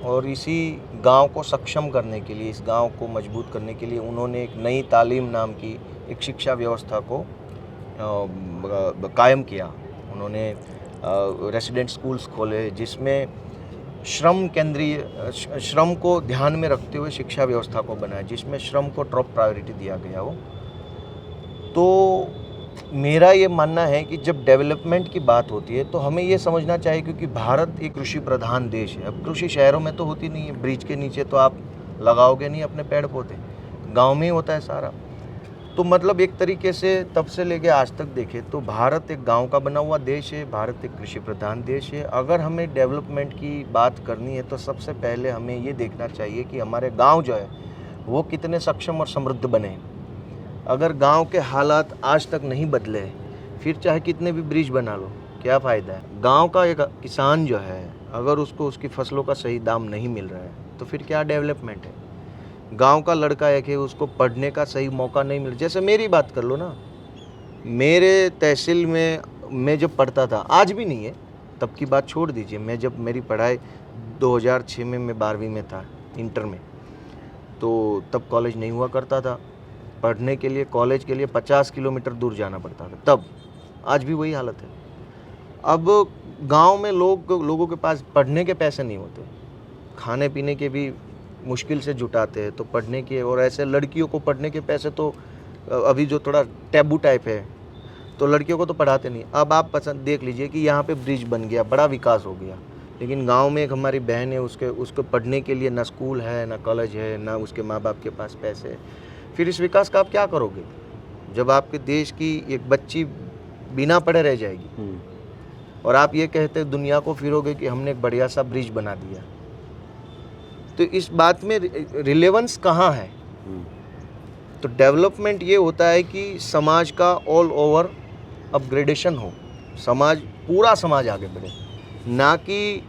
और इसी गांव को सक्षम करने के लिए, इस गांव को मजबूत करने के लिए उन्होंने एक नई तालीम नाम की एक शिक्षा व्यवस्था को कायम किया। उन्होंने रेसिडेंट स्कूल्स खोले, जिसमें श्रम को ध्यान में रखते हुए शिक्षा व्यवस्था को बनाया, जिसमें श्रम को टॉप प्रायोरिटी दिया गया हो। तो मेरा ये मानना है कि जब डेवलपमेंट की बात होती है तो हमें ये समझना चाहिए, क्योंकि भारत एक कृषि प्रधान देश है। अब कृषि शहरों में तो होती नहीं है, ब्रिज के नीचे तो आप लगाओगे नहीं अपने पेड़ पौधे, गाँव में ही होता है सारा। तो मतलब एक तरीके से तब से लेके आज तक देखें तो भारत एक गांव का बना हुआ देश है, भारत एक कृषि प्रधान देश है। अगर हमें डेवलपमेंट की बात करनी है तो सबसे पहले हमें ये देखना चाहिए कि हमारे गांव जो है वो कितने सक्षम और समृद्ध बने। अगर गांव के हालात आज तक नहीं बदले, फिर चाहे कितने भी ब्रिज बना लो, क्या फ़ायदा है। गाँव का एक किसान जो है, अगर उसको उसकी फसलों का सही दाम नहीं मिल रहा है तो फिर क्या डेवलपमेंट है। गांव का लड़का एक है, उसको पढ़ने का सही मौका नहीं मिल, जैसे मेरी बात कर लो ना, मेरे तहसील में मैं जब पढ़ता था, आज भी नहीं है, तब की बात छोड़ दीजिए, मैं जब मेरी पढ़ाई 2006 में मैं 12वीं में था, इंटर में, तो तब कॉलेज नहीं हुआ करता था। पढ़ने के लिए, कॉलेज के लिए 50 किलोमीटर दूर जाना पड़ता था तब। आज भी वही हालत है। अब गांव में लोगों के पास पढ़ने के पैसे नहीं होते, खाने पीने के भी मुश्किल से जुटाते हैं, तो पढ़ने के, और ऐसे लड़कियों को पढ़ने के पैसे तो अभी जो थोड़ा टैबू टाइप है, तो लड़कियों को तो पढ़ाते नहीं। अब आप पसंद देख लीजिए कि यहाँ पे ब्रिज बन गया, बड़ा विकास हो गया, लेकिन गांव में एक हमारी बहन है, उसको पढ़ने के लिए ना स्कूल है, ना कॉलेज है, ना उसके माँ बाप के पास पैसे है। फिर इस विकास का आप क्या करोगे जब आपके देश की एक बच्ची बिना पढ़े रह जाएगी, और आप ये कहते दुनिया को फिरोगे कि हमने एक बढ़िया सा ब्रिज बना दिया। तो इस बात में रिलेवेंस कहाँ है। तो डेवलपमेंट ये होता है कि समाज का ऑल ओवर अपग्रेडेशन हो, पूरा समाज आगे बढ़े। ना कि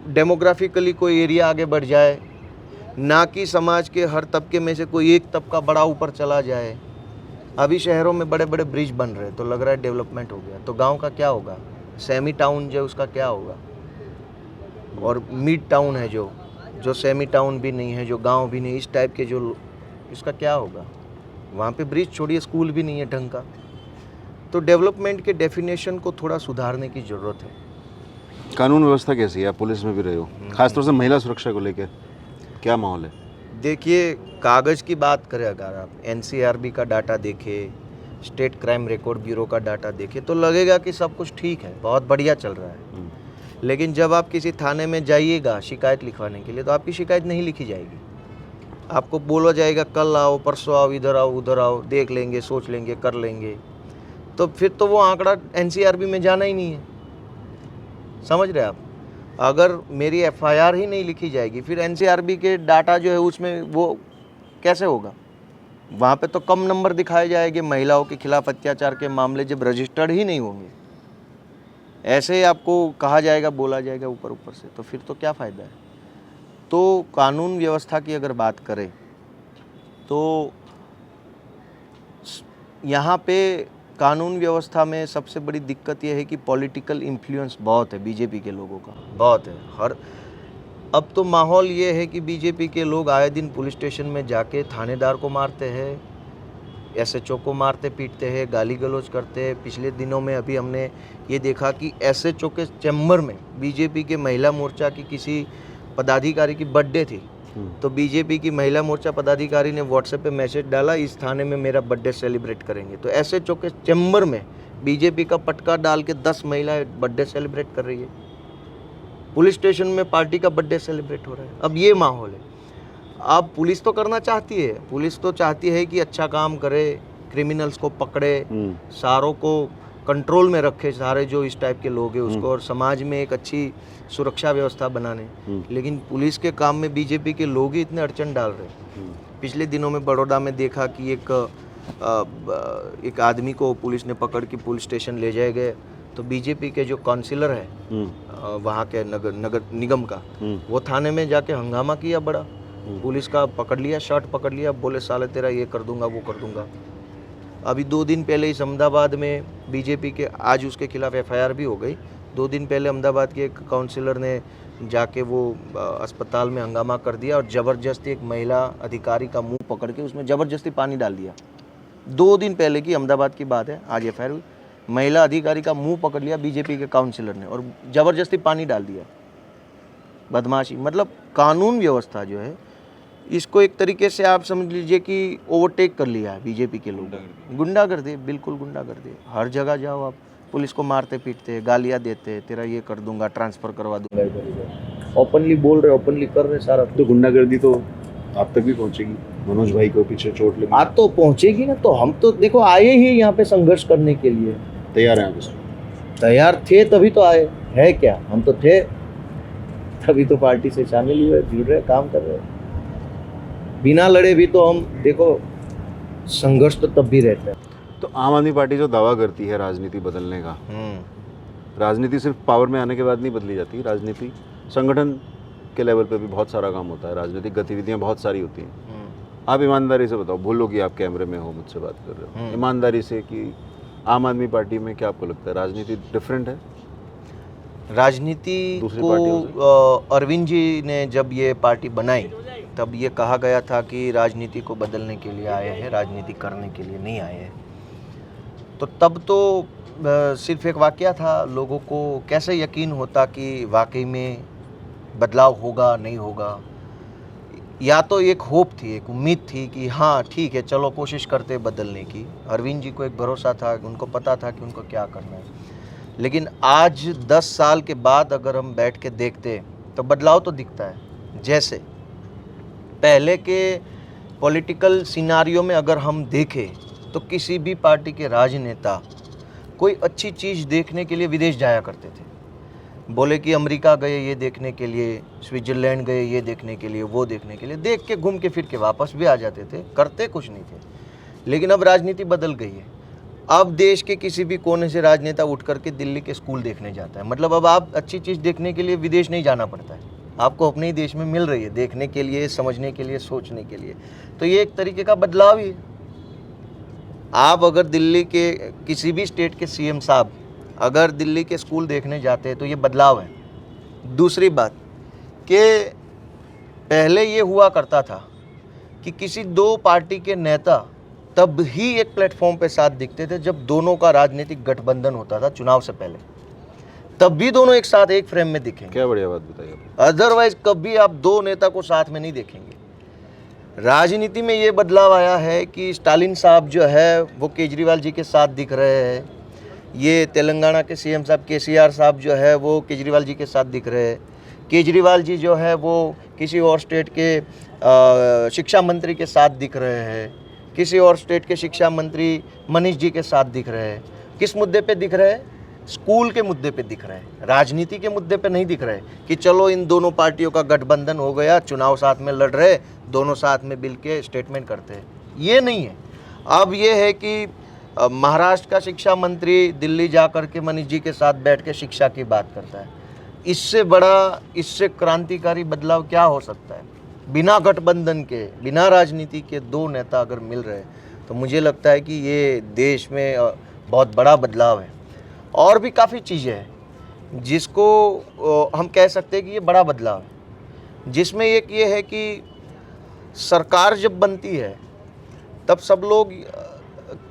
डेमोग्राफिकली कोई एरिया आगे बढ़ जाए, ना कि समाज के हर तबके में से कोई एक तबका बड़ा ऊपर चला जाए। अभी शहरों में बड़े बड़े ब्रिज बन रहे हैं तो लग रहा है डेवलपमेंट हो गया, तो गांव का क्या होगा? सेमी टाउन जो उसका क्या होगा? और मिड टाउन है जो सेमी टाउन भी नहीं है, जो गांव भी नहीं, इस टाइप के जो, इसका क्या होगा? वहाँ पे ब्रिज छोड़िए, स्कूल भी नहीं है ढंग का। तो डेवलपमेंट के डेफिनेशन को थोड़ा सुधारने की ज़रूरत है। कानून व्यवस्था कैसी है? आप पुलिस में भी रहे हो, खासतौर से महिला सुरक्षा को लेकर क्या माहौल है? देखिए, कागज़ की बात करें, अगर आप एनसीआरबी का डाटा देखें, स्टेट क्राइम रिकॉर्ड ब्यूरो का डाटा देखें, तो लगेगा कि सब कुछ ठीक है, बहुत बढ़िया चल रहा है। लेकिन जब आप किसी थाने में जाइएगा शिकायत लिखवाने के लिए, तो आपकी शिकायत नहीं लिखी जाएगी। आपको बोला जाएगा कल आओ, परसों आओ, इधर आओ, उधर आओ, देख लेंगे, सोच लेंगे, कर लेंगे। तो फिर तो वो आंकड़ा एनसीआरबी में जाना ही नहीं है। समझ रहे आप? अगर मेरी एफआईआर ही नहीं लिखी जाएगी, फिर एनसीआरबी के डाटा जो है उसमें वो कैसे होगा? वहाँ पे तो कम नंबर दिखाए जाएंगे महिलाओं के खिलाफ अत्याचार के मामले जब रजिस्टर्ड ही नहीं होंगे। ऐसे ही आपको कहा जाएगा, बोला जाएगा ऊपर ऊपर से, तो फिर तो क्या फ़ायदा है? तो कानून व्यवस्था की अगर बात करें तो यहाँ पे कानून व्यवस्था में सबसे बड़ी दिक्कत यह है कि पॉलिटिकल इन्फ्लुएंस बहुत है बीजेपी के लोगों का, बहुत है। अब तो माहौल ये है कि बीजेपी के लोग आए दिन पुलिस स्टेशन में जाके थानेदार को मारते हैं, एसएचओ को मारते पीटते हैं, गाली गलौज करते हैं। पिछले दिनों में अभी हमने ये देखा कि एसएचओ के चैम्बर में बीजेपी के महिला मोर्चा की किसी पदाधिकारी की बर्थडे थी, तो बीजेपी की महिला मोर्चा पदाधिकारी ने व्हाट्सएप पे मैसेज डाला, इस थाने में मेरा बर्थडे सेलिब्रेट करेंगे। तो एसएचओ के चैम्बर में बीजेपी का पटका डाल के 10 महिलाएं बर्थडे सेलिब्रेट कर रही है। पुलिस स्टेशन में पार्टी का बर्थडे सेलिब्रेट हो रहा है। अब ये माहौल है। अब पुलिस तो करना चाहती है, पुलिस तो चाहती है कि अच्छा काम करे, क्रिमिनल्स को पकड़े, सारों को कंट्रोल में रखे, सारे जो इस टाइप के लोग हैं उसको, और समाज में एक अच्छी सुरक्षा व्यवस्था बनाने। लेकिन पुलिस के काम में बीजेपी के लोग ही इतने अड़चन डाल रहे। पिछले दिनों में बड़ौदा में देखा कि एक आदमी को पुलिस ने पकड़ के पुलिस स्टेशन ले जाए गए, तो बीजेपी के जो काउंसिलर है वहाँ के नगर निगम का, वो थाने में जाके हंगामा किया बड़ा, पुलिस का पकड़ लिया, शर्ट पकड़ लिया, बोले साले तेरा ये कर दूंगा, वो कर दूंगा। अभी 2 दिन पहले इस अहमदाबाद में बीजेपी के, आज उसके खिलाफ एफआईआर भी हो गई। 2 दिन पहले अहमदाबाद के एक काउंसिलर ने जाके वो अस्पताल में हंगामा कर दिया और ज़बरदस्ती एक महिला अधिकारी का मुंह पकड़ के उसमें ज़बरदस्ती पानी डाल दिया। 2 दिन पहले की अहमदाबाद की बात है, आज एफआईआर हुई। महिला अधिकारी का मुंह पकड़ लिया बीजेपी के काउंसिलर ने और ज़बरदस्ती पानी डाल दिया। बदमाशी, मतलब कानून व्यवस्था जो है इसको एक तरीके से आप समझ लीजिए कि ओवरटेक कर लिया है बीजेपी के लोग। गुंडागर्दी, बिल्कुल गुंडागर्दी। हर जगह जाओ आप, पुलिस को मारते पीटते, गालियाँ देते, तेरा ये कर दूंगा, ट्रांसफ़र करवा दूंगा, इधर ओपनली बोल रहे, ओपनली कर रहे सारा। तो गुंडागर्दी तो आप तक भी पहुंचेगी। मनोज भाई को पीछे चोट लगी, आज तो पहुंचेगी ना। तो हम तो देखो आए ही यहाँ पे संघर्ष करने के लिए, तैयार हैं आप? तैयार थे तभी तो आए, है क्या? हम तो थे तभी तो पार्टी से शामिल हुए, जुड़ रहे, काम कर रहे। बिना लड़े भी तो हम देखो, संघर्ष तो तब भी रहता है। तो आम आदमी पार्टी जो दावा करती है राजनीति बदलने का, राजनीति सिर्फ पावर में आने के बाद नहीं बदली जाती। राजनीति संगठन के लेवल पे भी बहुत सारा काम होता है, राजनीतिक गतिविधियां बहुत सारी होती हैं। आप ईमानदारी से बताओ, भूलो कि आप कैमरे में हो, मुझसे बात कर रहे हो, ईमानदारी से कि आम आदमी पार्टी में क्या आपको लगता है, राजनीति डिफरेंट है? राजनीति को अरविंद जी ने जब ये पार्टी बनाई तब ये कहा गया था कि राजनीति को बदलने के लिए आए हैं, राजनीति करने के लिए नहीं आए हैं। तो तब तो सिर्फ एक वाकया था, लोगों को कैसे यकीन होता कि वाकई में बदलाव होगा, नहीं होगा। या तो एक होप थी, एक उम्मीद थी कि हाँ ठीक है, चलो कोशिश करते बदलने की। अरविंद जी को एक भरोसा था, उनको पता था कि उनको क्या करना है। लेकिन आज 10 साल के बाद अगर हम बैठ के देखते तो बदलाव तो दिखता है। जैसे पहले के पॉलिटिकल सिनारियो में अगर हम देखें तो किसी भी पार्टी के राजनेता कोई अच्छी चीज़ देखने के लिए विदेश जाया करते थे। बोले कि अमेरिका गए ये देखने के लिए, स्विट्ज़रलैंड गए ये देखने के लिए, वो देखने के लिए, देख के घूम के फिर के वापस भी आ जाते थे, करते कुछ नहीं थे। लेकिन अब राजनीति बदल गई है। अब देश के किसी भी कोने से राजनेता उठ करके दिल्ली के स्कूल देखने जाता है। मतलब अब आप अच्छी चीज़ देखने के लिए विदेश नहीं जाना पड़ता है, आपको अपने ही देश में मिल रही है देखने के लिए, समझने के लिए, सोचने के लिए। तो ये एक तरीके का बदलाव ही है। आप अगर दिल्ली के किसी भी स्टेट के सीएम साहब अगर दिल्ली के स्कूल देखने जाते हैं तो ये बदलाव है। दूसरी बात कि पहले ये हुआ करता था कि किसी दो पार्टी के नेता तब ही एक प्लेटफॉर्म पे साथ दिखते थे जब दोनों का राजनीतिक गठबंधन होता था चुनाव से पहले, तब भी दोनों एक साथ एक फ्रेम में दिखेंगे। क्या बढ़िया बात बताई आपने। अदरवाइज कभी आप दो नेता को साथ में नहीं देखेंगे। राजनीति में ये बदलाव आया है कि स्टालिन साहब जो है वो केजरीवाल जी के साथ दिख रहे हैं, ये तेलंगाना के सीएम साहब केसीआर साहब जो है वो केजरीवाल जी के साथ दिख रहे हैं, केजरीवाल जी जो है वो किसी और स्टेट के शिक्षा मंत्री के साथ दिख रहे हैं, किसी और स्टेट के शिक्षा मंत्री मनीष जी के साथ दिख रहे हैं। किस मुद्दे पे दिख रहे हैं? स्कूल के मुद्दे पे दिख रहे हैं, राजनीति के मुद्दे पे नहीं दिख रहे कि चलो इन दोनों पार्टियों का गठबंधन हो गया, चुनाव साथ में लड़ रहे, दोनों साथ में मिल के स्टेटमेंट करते हैं। ये नहीं है। अब ये है कि महाराष्ट्र का शिक्षा मंत्री दिल्ली जा कर के मनीष जी के साथ बैठ के शिक्षा की बात करता है। इससे बड़ा, इससे क्रांतिकारी बदलाव क्या हो सकता है? बिना गठबंधन के, बिना राजनीति के दो नेता अगर मिल रहे तो मुझे लगता है कि ये देश में बहुत बड़ा बदलाव है। और भी काफ़ी चीज़ें हैं जिसको हम कह सकते हैं कि ये बड़ा बदलाव है, जिसमें एक ये है कि सरकार जब बनती है तब सब लोग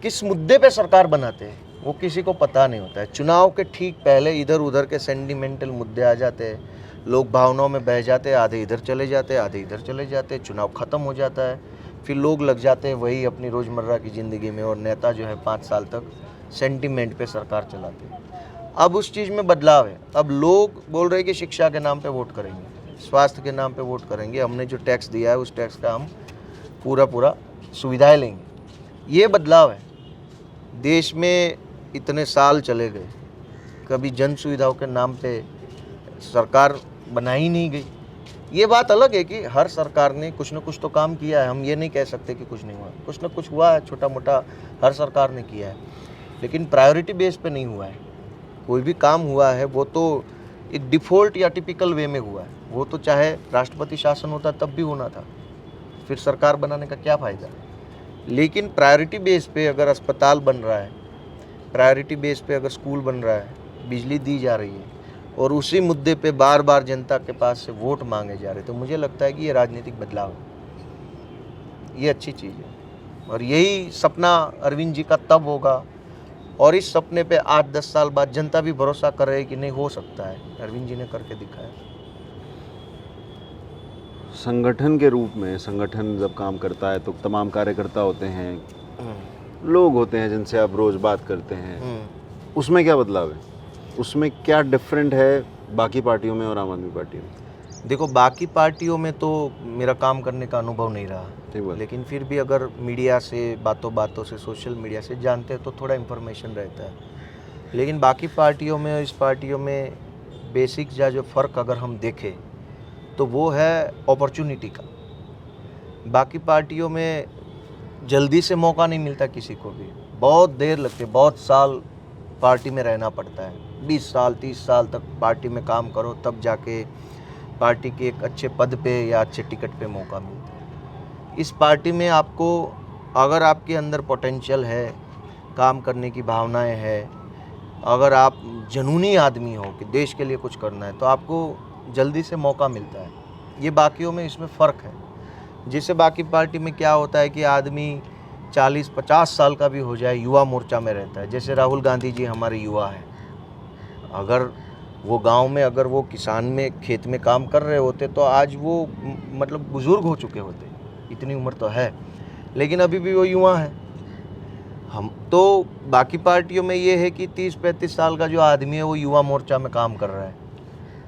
किस मुद्दे पे सरकार बनाते हैं वो किसी को पता नहीं होता है। चुनाव के ठीक पहले इधर उधर के सेंटिमेंटल मुद्दे आ जाते हैं, लोग भावनाओं में बह जाते हैं, आधे इधर चले जाते हैं, आधे इधर चले जाते हैं, चुनाव ख़त्म हो जाता है, फिर लोग लग जाते हैं वही अपनी रोज़मर्रा की ज़िंदगी में, और नेता जो है 5 साल तक सेंटिमेंट पे सरकार चलाते हैं। अब उस चीज़ में बदलाव है। अब लोग बोल रहे हैं कि शिक्षा के नाम पे वोट करेंगे, स्वास्थ्य के नाम पे वोट करेंगे, हमने जो टैक्स दिया है उस टैक्स का हम पूरा सुविधाएं लेंगे। ये बदलाव है। देश में इतने साल चले गए, कभी जन सुविधाओं के नाम पे सरकार बनाई नहीं गई। ये बात अलग है कि हर सरकार ने कुछ न कुछ तो काम किया है, हम ये नहीं कह सकते कि कुछ नहीं हुआ, कुछ न कुछ हुआ है, छोटा मोटा हर सरकार ने किया है, लेकिन प्रायोरिटी बेस पे नहीं हुआ है। कोई भी काम हुआ है वो तो एक डिफ़ॉल्ट या टिपिकल वे में हुआ है, वो तो चाहे राष्ट्रपति शासन होता तब भी होना था, फिर सरकार बनाने का क्या फ़ायदा। लेकिन प्रायोरिटी बेस पे अगर अस्पताल बन रहा है, प्रायोरिटी बेस पे अगर स्कूल बन रहा है, बिजली दी जा रही है, और उसी मुद्दे पे बार बार जनता के पास से वोट मांगे जा रहे, तो मुझे लगता है कि ये राजनीतिक बदलाव है, ये अच्छी चीज़ है। और यही सपना अरविंद जी का तब होगा, और इस सपने पे 8-10 साल बाद जनता भी भरोसा कर रही है कि नहीं, हो सकता है, अरविंद जी ने करके दिखाया। संगठन के रूप में, संगठन जब काम करता है तो तमाम कार्यकर्ता होते हैं, लोग होते हैं जिनसे आप रोज़ बात करते हैं, उसमें क्या बदलाव है? उसमें क्या डिफरेंट है बाकी पार्टियों में और आम आदमी पार्टी में? देखो, बाकी पार्टियों में तो मेरा काम करने का अनुभव नहीं रहा, लेकिन फिर भी अगर मीडिया से, बातों से, सोशल मीडिया से जानते हैं तो थोड़ा इन्फॉर्मेशन रहता है। लेकिन बाकी पार्टियों में और इस पार्टियों में बेसिक जो फ़र्क अगर हम देखें तो वो है अपॉर्चुनिटी का। बाकी पार्टियों में जल्दी से मौका नहीं मिलता किसी को भी, बहुत देर लगती है, बहुत साल पार्टी में रहना पड़ता है, 20 साल 30 साल तक पार्टी में काम करो तब जाके पार्टी के एक अच्छे पद पे या अच्छे टिकट पे मौका मिलता है। इस पार्टी में आपको, अगर आपके अंदर पोटेंशियल है, काम करने की भावनाएं है, अगर आप जुनूनी आदमी हो कि देश के लिए कुछ करना है, तो आपको जल्दी से मौका मिलता है। ये बाकियों में इसमें फ़र्क है। जिससे बाकी पार्टी में क्या होता है कि आदमी 40-50 साल का भी हो जाए, युवा मोर्चा में रहता है। जैसे राहुल गांधी जी हमारे युवा हैं, अगर वो गांव में, अगर वो किसान में, खेत में काम कर रहे होते तो आज वो मतलब बुज़ुर्ग हो चुके होते, इतनी उम्र तो है, लेकिन अभी भी वो युवा हैं। हम तो बाकी पार्टियों में ये है कि 30-35 साल का जो आदमी है वो युवा मोर्चा में काम कर रहा है।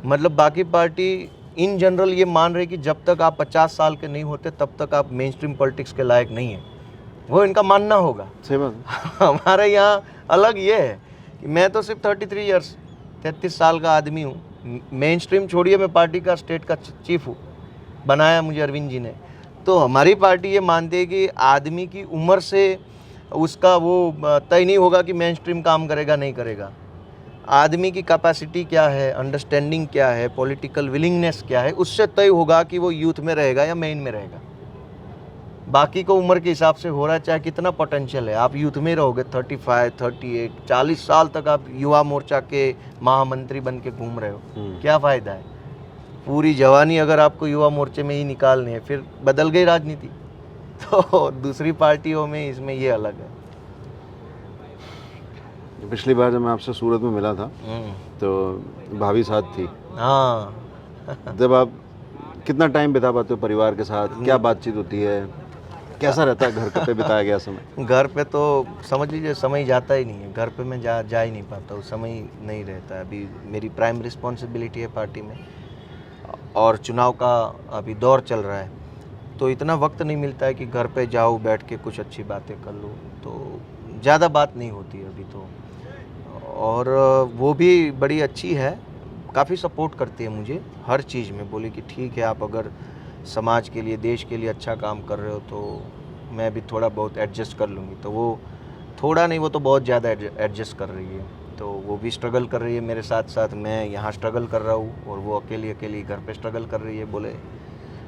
मतलब बाकी पार्टी इन जनरल ये मान रहे कि जब तक आप 50 साल के नहीं होते तब तक आप मेन स्ट्रीम पॉलिटिक्स के लायक नहीं है, वो इनका मानना होगा। सही बात। हमारे यहाँ अलग ये है कि मैं तो सिर्फ 33 साल का आदमी हूँ, मेन स्ट्रीम छोड़िए, मैं पार्टी का स्टेट का चीफ हूँ, बनाया मुझे अरविंद जी ने। तो हमारी पार्टी ये मानती है कि आदमी की उम्र से उसका वो तय नहीं होगा कि मेन स्ट्रीम काम करेगा नहीं करेगा। आदमी की कैपेसिटी क्या है, अंडरस्टैंडिंग क्या है, पॉलिटिकल विलिंगनेस क्या है, उससे तय होगा कि वो यूथ में रहेगा या मेन में रहेगा। बाकी को उम्र के हिसाब से हो रहा है, चाहे कितना पोटेंशियल है, आप यूथ में रहोगे 35, 38, 40 साल तक आप युवा मोर्चा के महामंत्री बन के घूम रहे हो, क्या फ़ायदा है? पूरी जवानी अगर आपको युवा मोर्चे में ही निकालनी है, फिर बदल गई राजनीति। तो दूसरी पार्टियों में इसमें ये अलग है। पिछली बार जब मैं आपसे सूरत में मिला था तो भाभी साथ थी। हाँ। जब आप कितना टाइम बिता पाते हो परिवार के साथ, क्या बातचीत होती है, कैसा रहता है घर पे बिताया गया समय? घर पे तो समझ लीजिए समय जाता ही नहीं है, घर पे मैं जा ही नहीं पाता हूँ, समय ही नहीं रहता है। अभी मेरी प्राइम रिस्पॉन्सिबिलिटी है पार्टी में, और चुनाव का अभी दौर चल रहा है, तो इतना वक्त नहीं मिलता है कि घर पे जाओ, बैठ के कुछ अच्छी बातें कर लो, तो ज़्यादा बात नहीं होती है अभी तो। और वो भी बड़ी अच्छी है, काफ़ी सपोर्ट करती है मुझे हर चीज़ में, बोले कि ठीक है आप अगर समाज के लिए, देश के लिए अच्छा काम कर रहे हो तो मैं भी थोड़ा बहुत एडजस्ट कर लूँगी। तो वो थोड़ा नहीं, वो तो बहुत ज़्यादा एडजस्ट कर रही है, तो वो भी स्ट्रगल कर रही है मेरे साथ साथ, मैं यहाँ स्ट्रगल कर रहा हूँ और वो अकेली घर पे स्ट्रगल कर रही है। बोले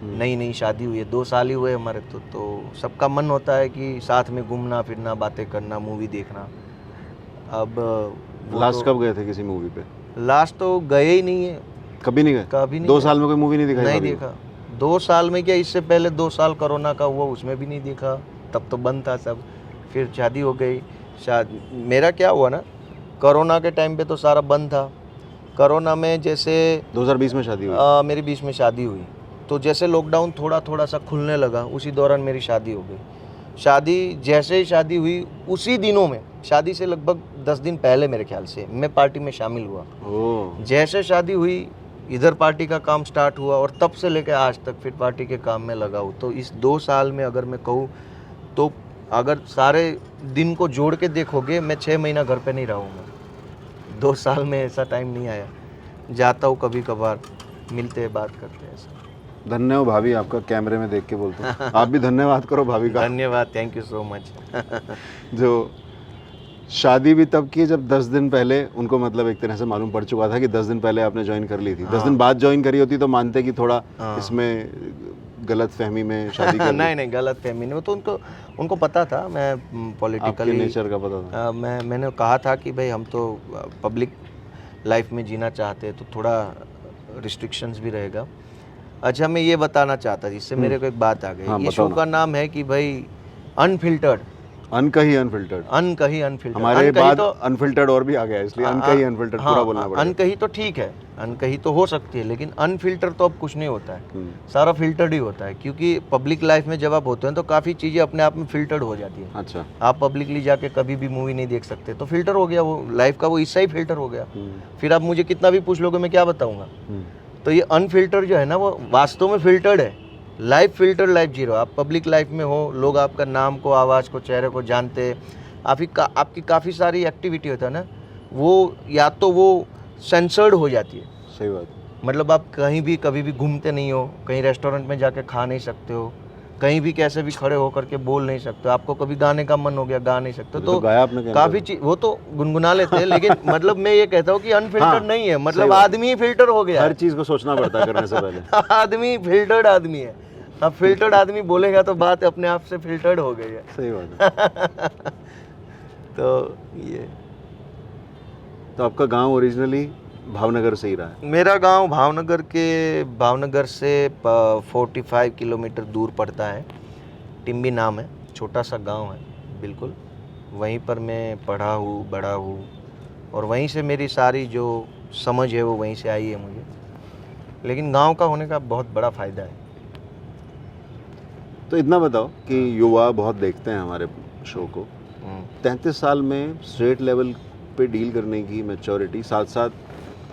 नई शादी हुई है, 2 साल ही हुए हमारे, तो सबका मन होता है कि साथ में घूमना फिरना, बातें करना, मूवी देखना। अब लास्ट कब गए थे किसी मूवी पे? लास्ट तो गए ही नहीं है, कभी नहीं गए? कभी नहीं। 2 साल में कोई मूवी नहीं दिखाई? नहीं देखा। 2 साल में क्या, इससे पहले 2 साल कोरोना का हुआ, उसमें भी नहीं देखा, तब तो बंद था सब। फिर शादी हो गई। मेरा क्या हुआ ना, कोरोना के टाइम पे तो सारा बंद था। कोरोना में जैसे 2020 में शादी हुई? मेरी 20 में शादी हुई, तो जैसे लॉकडाउन थोड़ा सा खुलने लगा, उसी दौरान मेरी शादी हो गई। शादी जैसे ही शादी हुई, उसी दिनों में, शादी से लगभग 10 दिन पहले मेरे ख्याल से मैं पार्टी में शामिल हुआ। जैसे शादी हुई, इधर पार्टी का काम स्टार्ट हुआ, और तब से लेकर आज तक फिर पार्टी के काम में लगा हूँ। तो इस 2 साल में अगर मैं कहूँ तो अगर सारे दिन को जोड़ के देखोगे, मैं 6 महीना घर पे नहीं रहूँगा। 2 साल में ऐसा टाइम नहीं आया। जाता हूँ कभी कभार, मिलते हैं, बात करते हैं। ऐसा धन्यवाद भाभी, आपका कैमरे में देख के बोलते हैं। आप भी धन्यवाद करो भाभी का। धन्यवाद, थैंक यू सो मच। जो शादी भी तब की जब 10 दिन पहले उनको, मतलब एक तरह से मालूम पड़ चुका था कि 10 दिन पहले आपने ज्वाइन कर ली थी। 10 दिन बाद ज्वाइन करी होती तो मानते कि थोड़ा इसमें गलत फहमी में शादी कर ली। नहीं गलत फहमी नहीं, तो उनको पता था, मैं पॉलिटिकली नेचर का पता था। मैंने कहा था कि भाई हम तो पब्लिक लाइफ में जीना चाहते हैं, तो थोड़ा रिस्ट्रिक्शंस भी रहेगा। अच्छा, मैं ये बताना चाहता, जिससे मेरे को एक बात आ गई। हाँ, ये शो का नाम है कि भाई अनफिल्टर्ड, अनकही अनफिल्टर्ड। हमारे बाद तो अनफिल्टर्ड और भी आ गया, इसलिए अनकही अनफिल्टर्ड पूरा बोलना पड़ेगा। अनकही तो ठीक है, अनकही तो हो सकती है, लेकिन अनफिल्टर तो अब कुछ नहीं होता है, सारा फिल्टर्ड ही होता है। क्योंकि पब्लिक लाइफ में जब आप होते हैं तो काफ़ी चीज़ें अपने आप में फिल्टर्ड हो जाती है। अच्छा, आप पब्लिकली जाके कभी भी मूवी नहीं देख सकते, तो फिल्टर हो गया वो लाइफ का, वो हिस्सा ही फिल्टर हो गया। फिर आप मुझे कितना भी पूछ लोगे, मैं क्या बताऊँगा। तो ये अनफिल्टर जो है ना, वो वास्तव में फिल्टर्ड है। Life filter life zero. आप पब्लिक लाइफ में हो, लोग आपका नाम को, आवाज़ को, चेहरे को जानते, आपकी काफ़ी सारी एक्टिविटी होता है ना, वो या तो वो सेंसर्ड हो जाती है। सही बात। मतलब आप कहीं भी कभी भी घूमते नहीं हो, कहीं रेस्टोरेंट में जाके खा नहीं सकते हो, कहीं भी कैसे भी खड़े होकर के बोल नहीं सकते, आपको कभी गाने का मन हो गया गा नहीं सकते। तो काफ़ी चीज वो तो गुनगुना लेते हैं, लेकिन मतलब मैं ये कहता हूँ कि अनफिल्टर्ड नहीं है, मतलब आदमी फिल्टर हो गया। हर चीज़ को सोचना पड़ता है करने से पहले। आदमी फिल्टर्ड आदमी है। अब फिल्टर्ड आदमी बोलेगा तो बात अपने आप से फिल्टर्ड हो गई है। सही बात है। तो ये तो आपका गांव ओरिजिनली भावनगर से ही रहा है? मेरा गांव भावनगर से 45 किलोमीटर दूर पड़ता है। टिम्बी नाम है, छोटा सा गांव है बिल्कुल। वहीं पर मैं पढ़ा हूँ, बड़ा हूँ, और वहीं से मेरी सारी जो समझ है वो वहीं से आई है मुझे। लेकिन गांव का होने का बहुत बड़ा फ़ायदा है। तो इतना बताओ कि युवा बहुत देखते हैं हमारे शो को, 33 साल में स्टेट लेवल पे डील करने की मैच्योरिटी, साथ साथ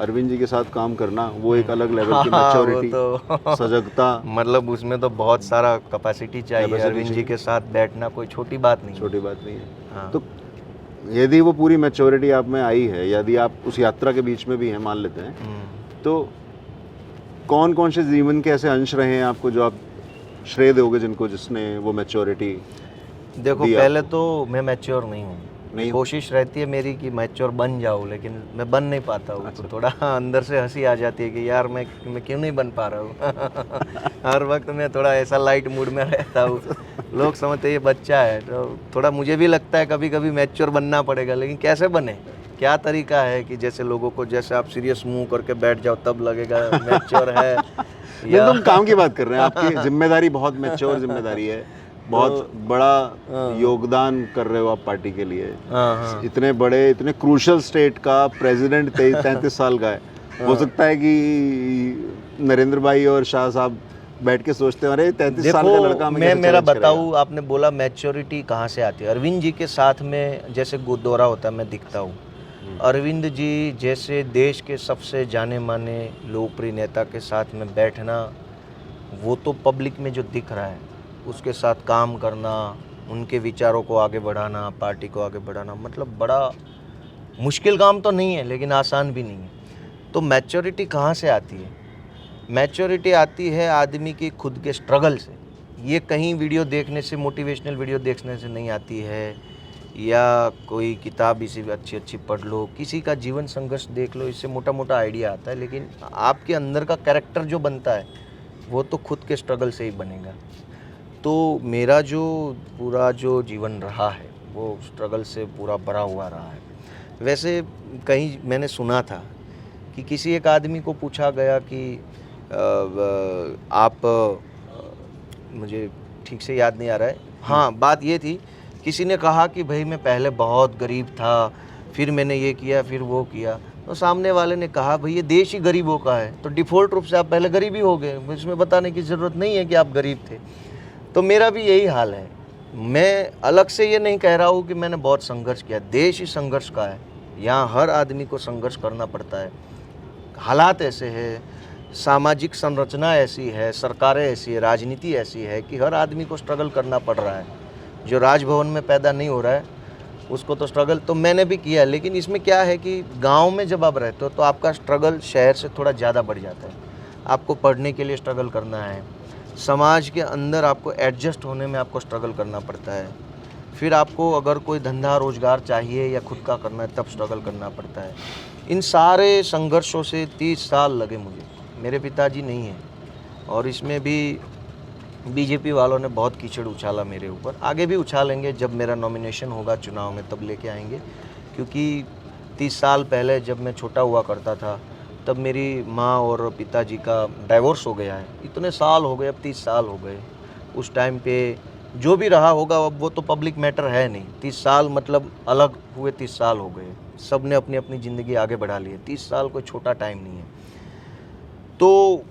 अरविंद जी के साथ काम करना, वो एक अलग लेवल की मैच्योरिटी, तो सजगता, मतलब उसमें तो बहुत सारा कैपेसिटी चाहिए। अरविंद जी के साथ बैठना कोई छोटी बात नहीं, छोटी बात नहीं है। हाँ। तो यदि वो पूरी मैच्योरिटी आप में आई है, यदि आप उस यात्रा के बीच में भी हैं, मान लेते हैं, तो कौन कौन से जीवन के ऐसे अंश रहे हैं आपको जो आप श्रेय दोगे, जिसने वो मैच्योरिटी देखो दी पहले आपको? तो मैं मैच्योर नहीं हूँ। नहीं हो? कोशिश रहती है मेरी कि मैच्योर बन जाऊँ, लेकिन मैं बन नहीं पाता हूँ। तो थोड़ा अंदर से हंसी आ जाती है कि यार मैं क्यों नहीं बन पा रहा हूँ। हर वक्त मैं थोड़ा ऐसा लाइट मूड में रहता हूँ। लोग समझते हैं ये बच्चा है, तो थोड़ा मुझे भी लगता है कभी कभी मैच्योर बनना पड़ेगा, लेकिन कैसे बने? क्या तरीका है कि जैसे लोगों को, जैसे आप सीरियस मुंह करके बैठ जाओ तब लगेगा मैच्योर है, नहीं, तुम काम की बात कर रहे हैं, आपकी जिम्मेदारी बहुत मैच्योर जिम्मेदारी है, बहुत बड़ा योगदान कर रहे हो आप पार्टी के लिए। हाँ हाँ इतने बड़े, इतने क्रूशल स्टेट का प्रेसिडेंट 33 साल का है। हो सकता है कि नरेंद्र भाई और शाह साहब बैठ के सोचते हैं अरे 33 साल का लड़का देखो हमें मैं कैसे मेरा challenge करेगा? बताऊँ, आपने बोला मैच्योरिटी कहाँ से आती है। अरविंद जी के साथ में जैसे दौरा होता है मैं दिखता हूँ। अरविंद जी जैसे देश के सबसे जाने माने लोकप्रिय नेता के साथ में बैठना, वो तो पब्लिक में जो दिख रहा है उसके साथ काम करना, उनके विचारों को आगे बढ़ाना, पार्टी को आगे बढ़ाना, मतलब बड़ा मुश्किल काम तो नहीं है लेकिन आसान भी नहीं है। तो मैच्योरिटी कहाँ से आती है? मैच्योरिटी आती है आदमी की खुद के स्ट्रगल से। ये कहीं वीडियो देखने से, मोटिवेशनल वीडियो देखने से नहीं आती है, या कोई किताब इसी अच्छी अच्छी पढ़ लो, किसी का जीवन संघर्ष देख लो, इससे मोटा मोटा आइडिया आता है। लेकिन आपके अंदर का कैरेक्टर जो बनता है वो तो खुद के स्ट्रगल से ही बनेगा। तो मेरा जो पूरा जो जीवन रहा है वो स्ट्रगल से पूरा भरा हुआ रहा है। वैसे कहीं मैंने सुना था कि किसी एक आदमी को पूछा गया कि आप मुझे ठीक से याद नहीं आ रहा है, हाँ बात ये थी, किसी ने कहा कि भाई मैं पहले बहुत गरीब था, फिर मैंने ये किया, फिर वो किया। तो सामने वाले ने कहा भाई ये देश ही गरीबों का है, तो डिफ़ॉल्ट रूप से आप पहले गरीब ही हो गए, इसमें बताने की ज़रूरत नहीं है कि आप गरीब थे। तो मेरा भी यही हाल है। मैं अलग से ये नहीं कह रहा हूँ कि मैंने बहुत संघर्ष किया, देश ही संघर्ष का है, यहाँ हर आदमी को संघर्ष करना पड़ता है। हालात ऐसे हैं, सामाजिक संरचना ऐसी है, सरकारें ऐसी है, राजनीति ऐसी है कि हर आदमी को स्ट्रगल करना पड़ रहा है। जो राजभवन में पैदा नहीं हो रहा है उसको तो स्ट्रगल तो मैंने भी किया है, लेकिन इसमें क्या है कि गांव में जब आप रहते हो तो आपका स्ट्रगल शहर से थोड़ा ज़्यादा बढ़ जाता है। आपको पढ़ने के लिए स्ट्रगल करना है, समाज के अंदर आपको एडजस्ट होने में आपको स्ट्रगल करना पड़ता है, फिर आपको अगर कोई धंधा रोजगार चाहिए या खुद का करना है तब स्ट्रगल करना पड़ता है। इन सारे संघर्षों से 30 साल लगे मुझे। मेरे पिताजी नहीं हैं और इसमें भी बीजेपी वालों ने बहुत कीचड़ उछाला मेरे ऊपर, आगे भी उछालेंगे, जब मेरा नॉमिनेशन होगा चुनाव में तब लेके आएंगे। क्योंकि 30 साल पहले जब मैं छोटा हुआ करता था तब मेरी माँ और पिताजी का डाइवोर्स हो गया है। इतने साल हो गए, अब 30 साल हो गए। उस टाइम पे जो भी रहा होगा अब वो तो पब्लिक मैटर है नहीं। 30 साल मतलब अलग हुए 30 साल हो गए, सब ने अपनी अपनी ज़िंदगी आगे बढ़ा ली है। 30 साल कोई छोटा टाइम नहीं है। तो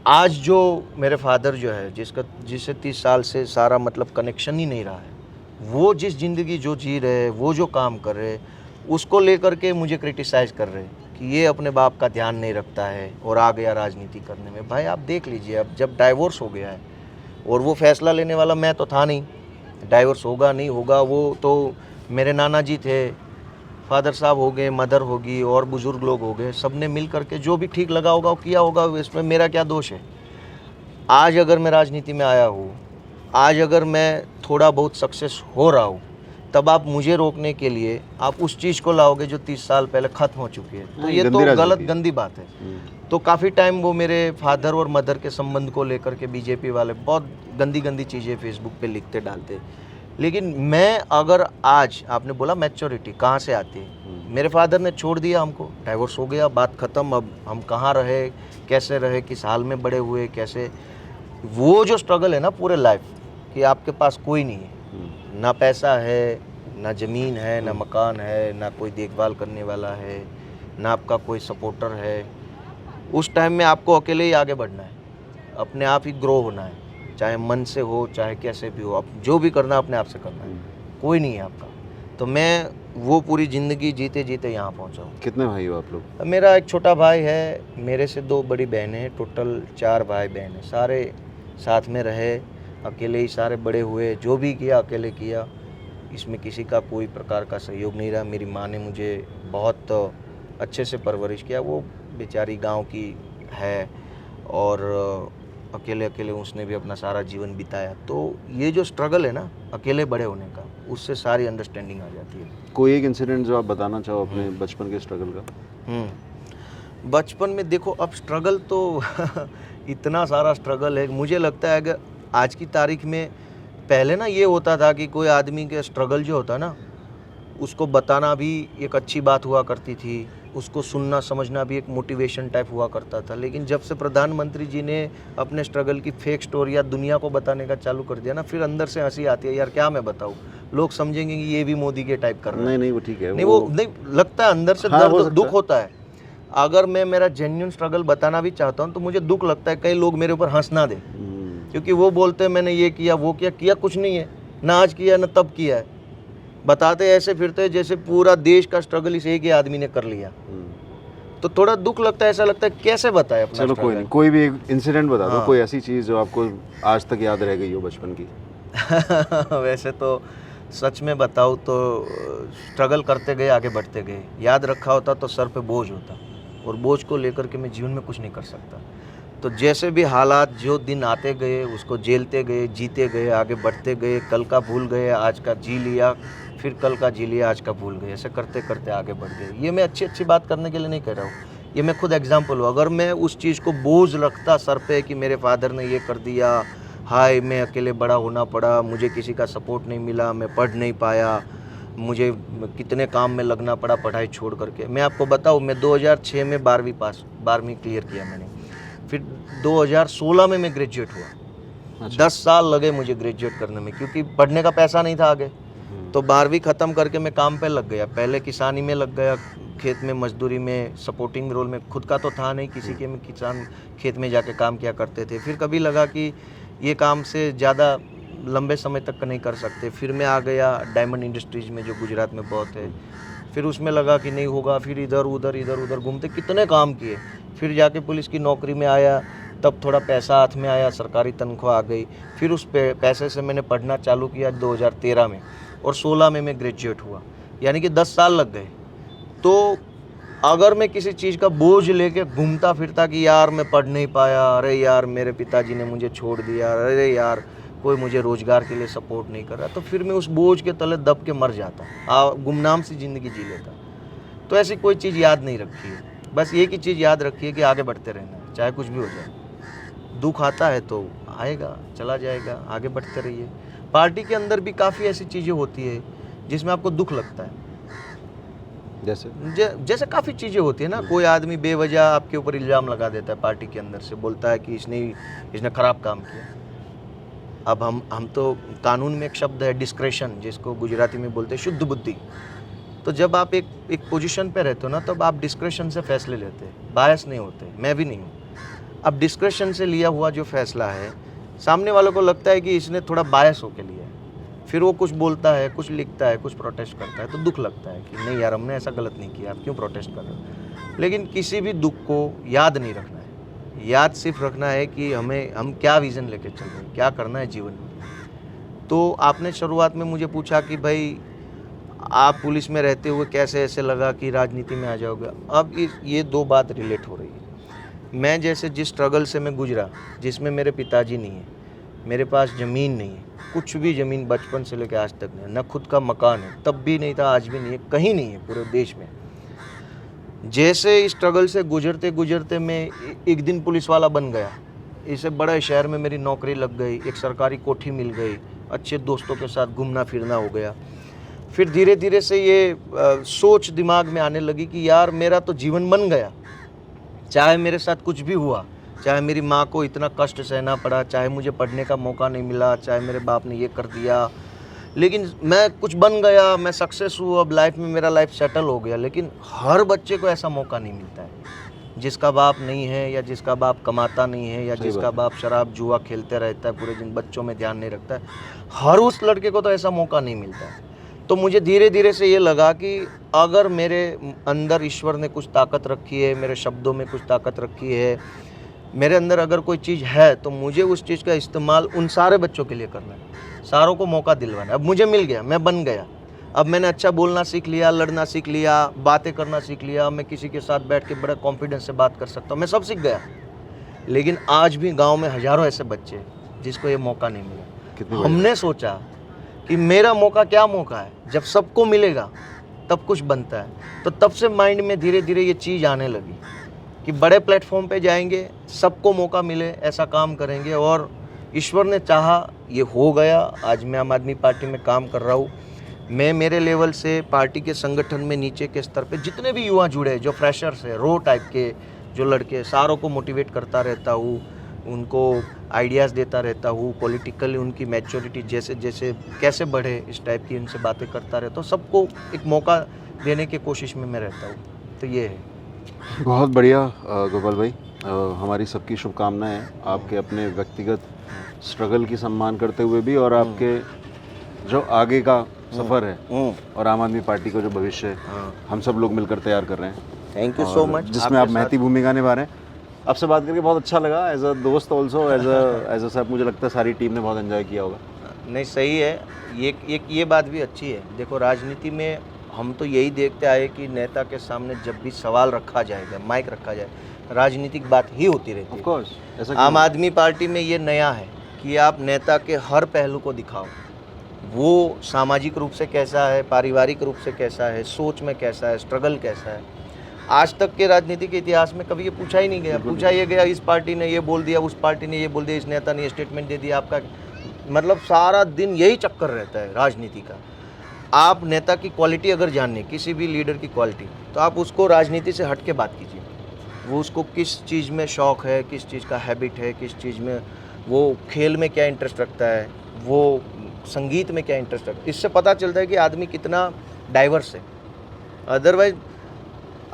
आज जो मेरे फादर जो है जिससे 30 साल से सारा मतलब कनेक्शन ही नहीं रहा है, वो जिस ज़िंदगी जो जी रहे, वो जो काम कर रहे, उसको लेकर के मुझे क्रिटिसाइज़ कर रहे कि ये अपने बाप का ध्यान नहीं रखता है और आ गया राजनीति करने में। भाई आप देख लीजिए, अब जब डाइवोर्स हो गया है और वो फैसला लेने वाला मैं तो था नहीं, डाइवोर्स होगा नहीं होगा वो तो मेरे नाना जी थे, फादर साहब हो गए, मदर होगी और बुज़ुर्ग लोग हो गए, सब ने मिल करके जो भी ठीक लगा होगा वो किया होगा। इसमें मेरा क्या दोष है? आज अगर मैं राजनीति में आया हूँ, आज अगर मैं थोड़ा बहुत सक्सेस हो रहा हूँ, तब आप मुझे रोकने के लिए आप उस चीज़ को लाओगे जो 30 साल पहले ख़त्म हो चुकी है, तो ये तो गलत गंदी बात है। तो काफ़ी टाइम वो मेरे फादर और मदर के संबंध को लेकर के बीजेपी वाले बहुत गंदी गंदी चीज़ें फेसबुक पे लिखते डालते। लेकिन मैं अगर आज, आपने बोला मैच्योरिटी कहाँ से आती है, मेरे फादर ने छोड़ दिया हमको, डाइवोर्स हो गया, बात ख़त्म। अब हम कहाँ रहे, कैसे रहे, किस हाल में बड़े हुए, कैसे, वो जो स्ट्रगल है ना पूरे लाइफ कि आपके पास कोई नहीं है, ना पैसा है, ना ज़मीन है, ना मकान है, ना कोई देखभाल करने वाला है, ना आपका कोई सपोर्टर है। उस टाइम में आपको अकेले ही आगे बढ़ना है, अपने आप ही ग्रो होना है, चाहे मन से हो चाहे कैसे भी हो, आप जो भी करना अपने आप से करना है, कोई नहीं है आपका। तो मैं वो पूरी ज़िंदगी जीते जीते यहाँ पहुँचा हूँ। कितने भाई हो आप लोग? मेरा एक छोटा भाई है, मेरे से 2 बड़ी बहनें हैं, टोटल 4 भाई बहन हैं। सारे साथ में रहे, अकेले ही सारे बड़े हुए, जो भी किया अकेले किया, इसमें किसी का कोई प्रकार का सहयोग नहीं रहा। मेरी माँ ने मुझे बहुत अच्छे से परवरिश किया, वो बेचारी गांव की है और अकेले अकेले उसने भी अपना सारा जीवन बिताया। तो ये जो स्ट्रगल है ना अकेले बड़े होने का, उससे सारी अंडरस्टैंडिंग आ जाती है। कोई एक इंसिडेंट जो आप बताना चाहो अपने बचपन के स्ट्रगल का? बचपन में देखो, अब स्ट्रगल तो इतना सारा स्ट्रगल है। मुझे लगता है अगर आज की तारीख में, पहले ना ये होता था कि कोई आदमी के स्ट्रगल जो होता ना, उसको बताना भी एक अच्छी बात हुआ करती थी, उसको सुनना समझना भी एक मोटिवेशन टाइप हुआ करता था। लेकिन जब से प्रधानमंत्री जी ने अपने स्ट्रगल की फेक स्टोरी या दुनिया को बताने का चालू कर दिया ना, फिर अंदर से हंसी आती है, यार क्या मैं बताऊँ, लोग समझेंगे कि ये भी मोदी के टाइप कर रहा है। नहीं वो ठीक है, नहीं वो नहीं लगता है, अंदर से हाँ, हो दर्द सकता दुख है। होता है। अगर मैं मेरा जेन्युइन स्ट्रगल बताना भी चाहता हूँ तो मुझे दुख लगता है कई लोग मेरे ऊपर हंस ना दे, क्योंकि वो बोलते हैं मैंने ये किया वो किया कुछ नहीं है, ना आज किया ना तब किया है। बताते ऐसे फिरते हैं जैसे पूरा देश का स्ट्रगल इस एक ही आदमी ने कर लिया। तो थोड़ा दुख लगता है, ऐसा लगता है कैसे बताए अपना चलो कोई struggle? नहीं, कोई भी एक इंसिडेंट बता दो, हाँ। कोई ऐसी चीज़ जो आपको आज तक याद रह गई हो बचपन की। वैसे तो सच में बताऊँ तो स्ट्रगल करते गए, आगे बढ़ते गए। याद रखा होता तो सर पे बोझ होता, और बोझ को लेकर के मैं जीवन में कुछ नहीं कर सकता। तो जैसे भी हालात जो दिन आते गए उसको झेलते गए, जीते गए, आगे बढ़ते गए। कल का भूल गए, आज का जी लिया, फिर कल का जी लिया, आज का भूल गए। ऐसे करते करते आगे बढ़ गए। ये मैं अच्छी बात करने के लिए नहीं कह रहा हूँ, ये मैं खुद एग्जाम्पल हूँ। अगर मैं उस चीज़ को बोझ रखता सर पे कि मेरे फादर ने ये कर दिया, हाय मैं अकेले बड़ा होना पड़ा, मुझे किसी का सपोर्ट नहीं मिला, मैं पढ़ नहीं पाया, मुझे कितने काम में लगना पड़ा पढ़ाई छोड़ करके। मैं आपको बताऊँ, मैं 2006 में 12वीं क्लियर किया मैंने। फिर 2016 में मैं ग्रेजुएट हुआ। 10 साल लगे मुझे ग्रेजुएट करने में, क्योंकि पढ़ने का पैसा नहीं था आगे। तो 12वीं ख़त्म करके मैं काम पे लग गया। पहले किसानी में लग गया, खेत में मजदूरी में, सपोर्टिंग रोल में। खुद का तो था नहीं किसी के, में किसान खेत में जाके काम किया करते थे। फिर कभी लगा कि ये काम से ज़्यादा लंबे समय तक नहीं कर सकते। फिर मैं आ गया डायमंड इंडस्ट्रीज़ में, जो गुजरात में बहुत है। फिर उसमें लगा कि नहीं होगा, फिर इधर उधर घूमते कितने काम किए। फिर जाके पुलिस की नौकरी में आया, तब थोड़ा पैसा हाथ में आया, सरकारी तनख्वाह आ गई। फिर उस पैसे से मैंने पढ़ना चालू किया 2013 में, और 16 में मैं ग्रेजुएट हुआ। यानी कि 10 साल लग गए। तो अगर मैं किसी चीज़ का बोझ लेके घूमता फिरता कि यार मैं पढ़ नहीं पाया, अरे यार मेरे पिताजी ने मुझे छोड़ दिया, अरे यार कोई मुझे रोज़गार के लिए सपोर्ट नहीं कर रहा, तो फिर मैं उस बोझ के तले दब के मर जाता, गुमनाम सी ज़िंदगी जी लेता। तो ऐसी कोई चीज़ याद नहीं रखी है। बस एक ही चीज़ याद रखी है कि आगे बढ़ते रहना है, चाहे कुछ भी हो जाए। दुख आता है तो आएगा, चला जाएगा, आगे बढ़ते रहिए। पार्टी के अंदर भी काफ़ी ऐसी चीज़ें होती है जिसमें आपको दुख लगता है। जैसे काफ़ी चीज़ें होती है ना, कोई आदमी बेवजह आपके ऊपर इल्ज़ाम लगा देता है पार्टी के अंदर से, बोलता है कि इसने ख़राब काम किया। अब हम तो कानून में एक शब्द है डिस्क्रेशन, जिसको गुजराती में बोलते हैं शुद्ध बुद्धि। तो जब आप एक पोजीशन पे रहते हो ना, तब आप डिस्क्रेशन से फैसले लेते हैं, बायस नहीं होते। मैं भी नहीं हूँ। अब डिस्क्रेशन से लिया हुआ जो फैसला है, सामने वालों को लगता है कि इसने थोड़ा बायस होकर लिया है। फिर वो कुछ बोलता है, कुछ लिखता है, कुछ प्रोटेस्ट करता है, तो दुख लगता है कि नहीं यार हमने ऐसा गलत नहीं किया, आप क्यों प्रोटेस्ट कर रहे हो। लेकिन किसी भी दुख को याद नहीं रखना है। याद सिर्फ रखना है कि हम क्या विज़न लेके चल रहे हैं, क्या करना है जीवन में। तो आपने शुरुआत में मुझे पूछा कि भाई आप पुलिस में रहते हुए कैसे ऐसे लगा कि राजनीति में आ जाओगे। अब ये दो बात रिलेट हो रही है। मैं जैसे जिस स्ट्रगल से मैं गुजरा, जिसमें मेरे पिताजी नहीं है, मेरे पास ज़मीन नहीं है, कुछ भी ज़मीन बचपन से लेकर आज तक नहीं है, न खुद का मकान है, तब भी नहीं था, आज भी नहीं है, कहीं नहीं है पूरे देश में। जैसे इस स्ट्रगल से गुजरते गुजरते मैं एक दिन पुलिस वाला बन गया। इससे बड़े शहर में मेरी नौकरी लग गई, एक सरकारी कोठी मिल गई, अच्छे दोस्तों के साथ घूमना फिरना हो गया। फिर धीरे धीरे से ये सोच दिमाग में आने लगी कि यार मेरा तो जीवन बन गया, चाहे मेरे साथ कुछ भी हुआ, चाहे मेरी माँ को इतना कष्ट सहना पड़ा, चाहे मुझे पढ़ने का मौका नहीं मिला, चाहे मेरे बाप ने ये कर दिया, लेकिन मैं कुछ बन गया, मैं सक्सेस हूँ, अब लाइफ में मेरा लाइफ सेटल हो गया। लेकिन हर बच्चे को ऐसा मौका नहीं मिलता है। जिसका बाप नहीं है, या जिसका बाप कमाता नहीं है, या जिसका बाप शराब जुआ खेलते रहता है पूरे दिन, बच्चों में ध्यान नहीं रखता है, हर उस लड़के को तो ऐसा मौका नहीं मिलता है। तो मुझे धीरे धीरे से ये लगा कि अगर मेरे अंदर ईश्वर ने कुछ ताकत रखी है, मेरे शब्दों में कुछ ताकत रखी है, मेरे अंदर अगर कोई चीज़ है, तो मुझे उस चीज़ का इस्तेमाल उन सारे बच्चों के लिए करना है, सारों को मौका दिलवाना है। अब मुझे मिल गया, मैं बन गया। अब मैंने अच्छा बोलना सीख लिया, लड़ना सीख लिया, बातें करना सीख लिया, मैं किसी के साथ बैठ के बड़ा कॉन्फिडेंस से बात कर सकता हूँ, मैं सब सीख गया। लेकिन आज भी गांव में हजारों ऐसे बच्चे हैं जिसको ये मौका नहीं कितनी मिला। बड़ी हमने सोचा कि मेरा मौका क्या मौका है, जब सबको मिलेगा तब कुछ बनता है। तो तब से माइंड में धीरे धीरे ये चीज़ आने लगी कि बड़े प्लेटफॉर्म पे जाएंगे, सबको मौका मिले, ऐसा काम करेंगे। और ईश्वर ने चाहा, ये हो गया। आज मैं आम आदमी पार्टी में काम कर रहा हूँ। मैं मेरे लेवल से पार्टी के संगठन में नीचे के स्तर पे जितने भी युवा जुड़े, जो फ्रेशर्स है, रो टाइप के जो लड़के, सारों को मोटिवेट करता रहता हूँ, उनको आइडियाज़ देता रहता हूँ। पॉलिटिकली उनकी मैच्योरिटी जैसे जैसे कैसे बढ़े, इस टाइप की उनसे बातें करता रहता हूँ। सबको एक मौका देने की कोशिश में मैं रहता हूँ। तो ये है। बहुत बढ़िया गोपाल भाई, हमारी सबकी शुभकामनाएं हैं आपके अपने व्यक्तिगत स्ट्रगल की सम्मान करते हुए भी, और आपके जो आगे का सफ़र है और आम आदमी पार्टी का जो भविष्य है, हम सब लोग मिलकर तैयार कर रहे हैं। थैंक यू सो और मच। जिसमें आप महती भूमिका निभा रहे हैं। आपसे बात करके बहुत अच्छा लगा, एज अ दोस्त ऑल्सो, एज अ साहब। मुझे लगता है सारी टीम ने बहुत एंजॉय किया होगा। नहीं, सही है। ये बात भी अच्छी है। देखो, राजनीति में हम तो यही देखते आए कि नेता के सामने जब भी सवाल रखा जाएगा, माइक रखा जाए, राजनीतिक बात ही होती रहती ऑफ है। कोर्स, ऐसा आम आदमी पार्टी में ये नया है कि आप नेता के हर पहलू को दिखाओ। वो सामाजिक रूप से कैसा है, पारिवारिक रूप से कैसा है, सोच में कैसा है, स्ट्रगल कैसा है। आज तक के राजनीति के इतिहास में कभी ये पूछा ही नहीं गया। पूछा ये गया, इस पार्टी ने ये बोल दिया, उस पार्टी ने ये बोल दिया, इस नेता ने ये स्टेटमेंट दे दिया। आपका मतलब सारा दिन यही चक्कर रहता है राजनीति का। आप नेता की क्वालिटी अगर जानने, किसी भी लीडर की क्वालिटी, तो आप उसको राजनीति से हट के बात कीजिए। वो उसको किस चीज़ में शौक़ है, किस चीज़ का हैबिट है, किस चीज़ में वो खेल में क्या इंटरेस्ट रखता है, वो संगीत में क्या इंटरेस्ट रखता है। इससे पता चलता है कि आदमी कितना डाइवर्स है। अदरवाइज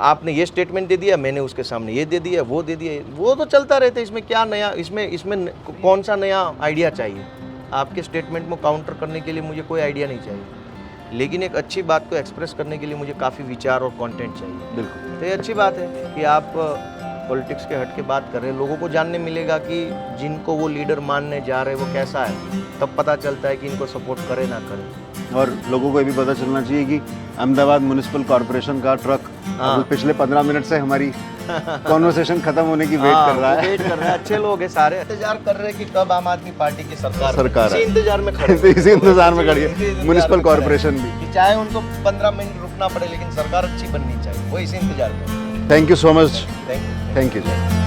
आपने ये स्टेटमेंट दे दिया, मैंने उसके सामने ये दे दिया, वो दे दिया, वो तो चलता रहता है। इसमें क्या नया, इसमें कौन सा नया आइडिया चाहिए? आपके स्टेटमेंट में काउंटर करने के लिए मुझे कोई आइडिया नहीं चाहिए, लेकिन एक अच्छी बात को एक्सप्रेस करने के लिए मुझे काफ़ी विचार और कंटेंट चाहिए। बिल्कुल। तो ये अच्छी बात है कि आप पॉलिटिक्स के हट के बात कर रहे हैं। लोगों को जानने मिलेगा कि जिनको वो लीडर मानने जा रहे हैं वो कैसा है, तब पता चलता है कि इनको सपोर्ट करे ना करे। और लोगों को ये भी पता चलना चाहिए कि अहमदाबाद म्युनिसिपल कॉर्पोरेशन का ट्रक अभी पिछले 15 मिनट से हमारी कॉन्वर्सेशन खत्म होने की वेट कर रहा है। वेट कर रहे हैं। अच्छे लोग हैं, सारे इंतजार कर रहे हैं कि कब आम आदमी पार्टी की सरकार है। इसी इंतजार में खड़े इसी इंतजार में खड़ी है म्युनिसिपल कॉर्पोरेशन भी, कि चाहे उनको 15 मिनट रुकना पड़े, लेकिन सरकार अच्छी बननी चाहिए। वो इसी इंतजार में। Thank you so much. Thank you. Thank you sir.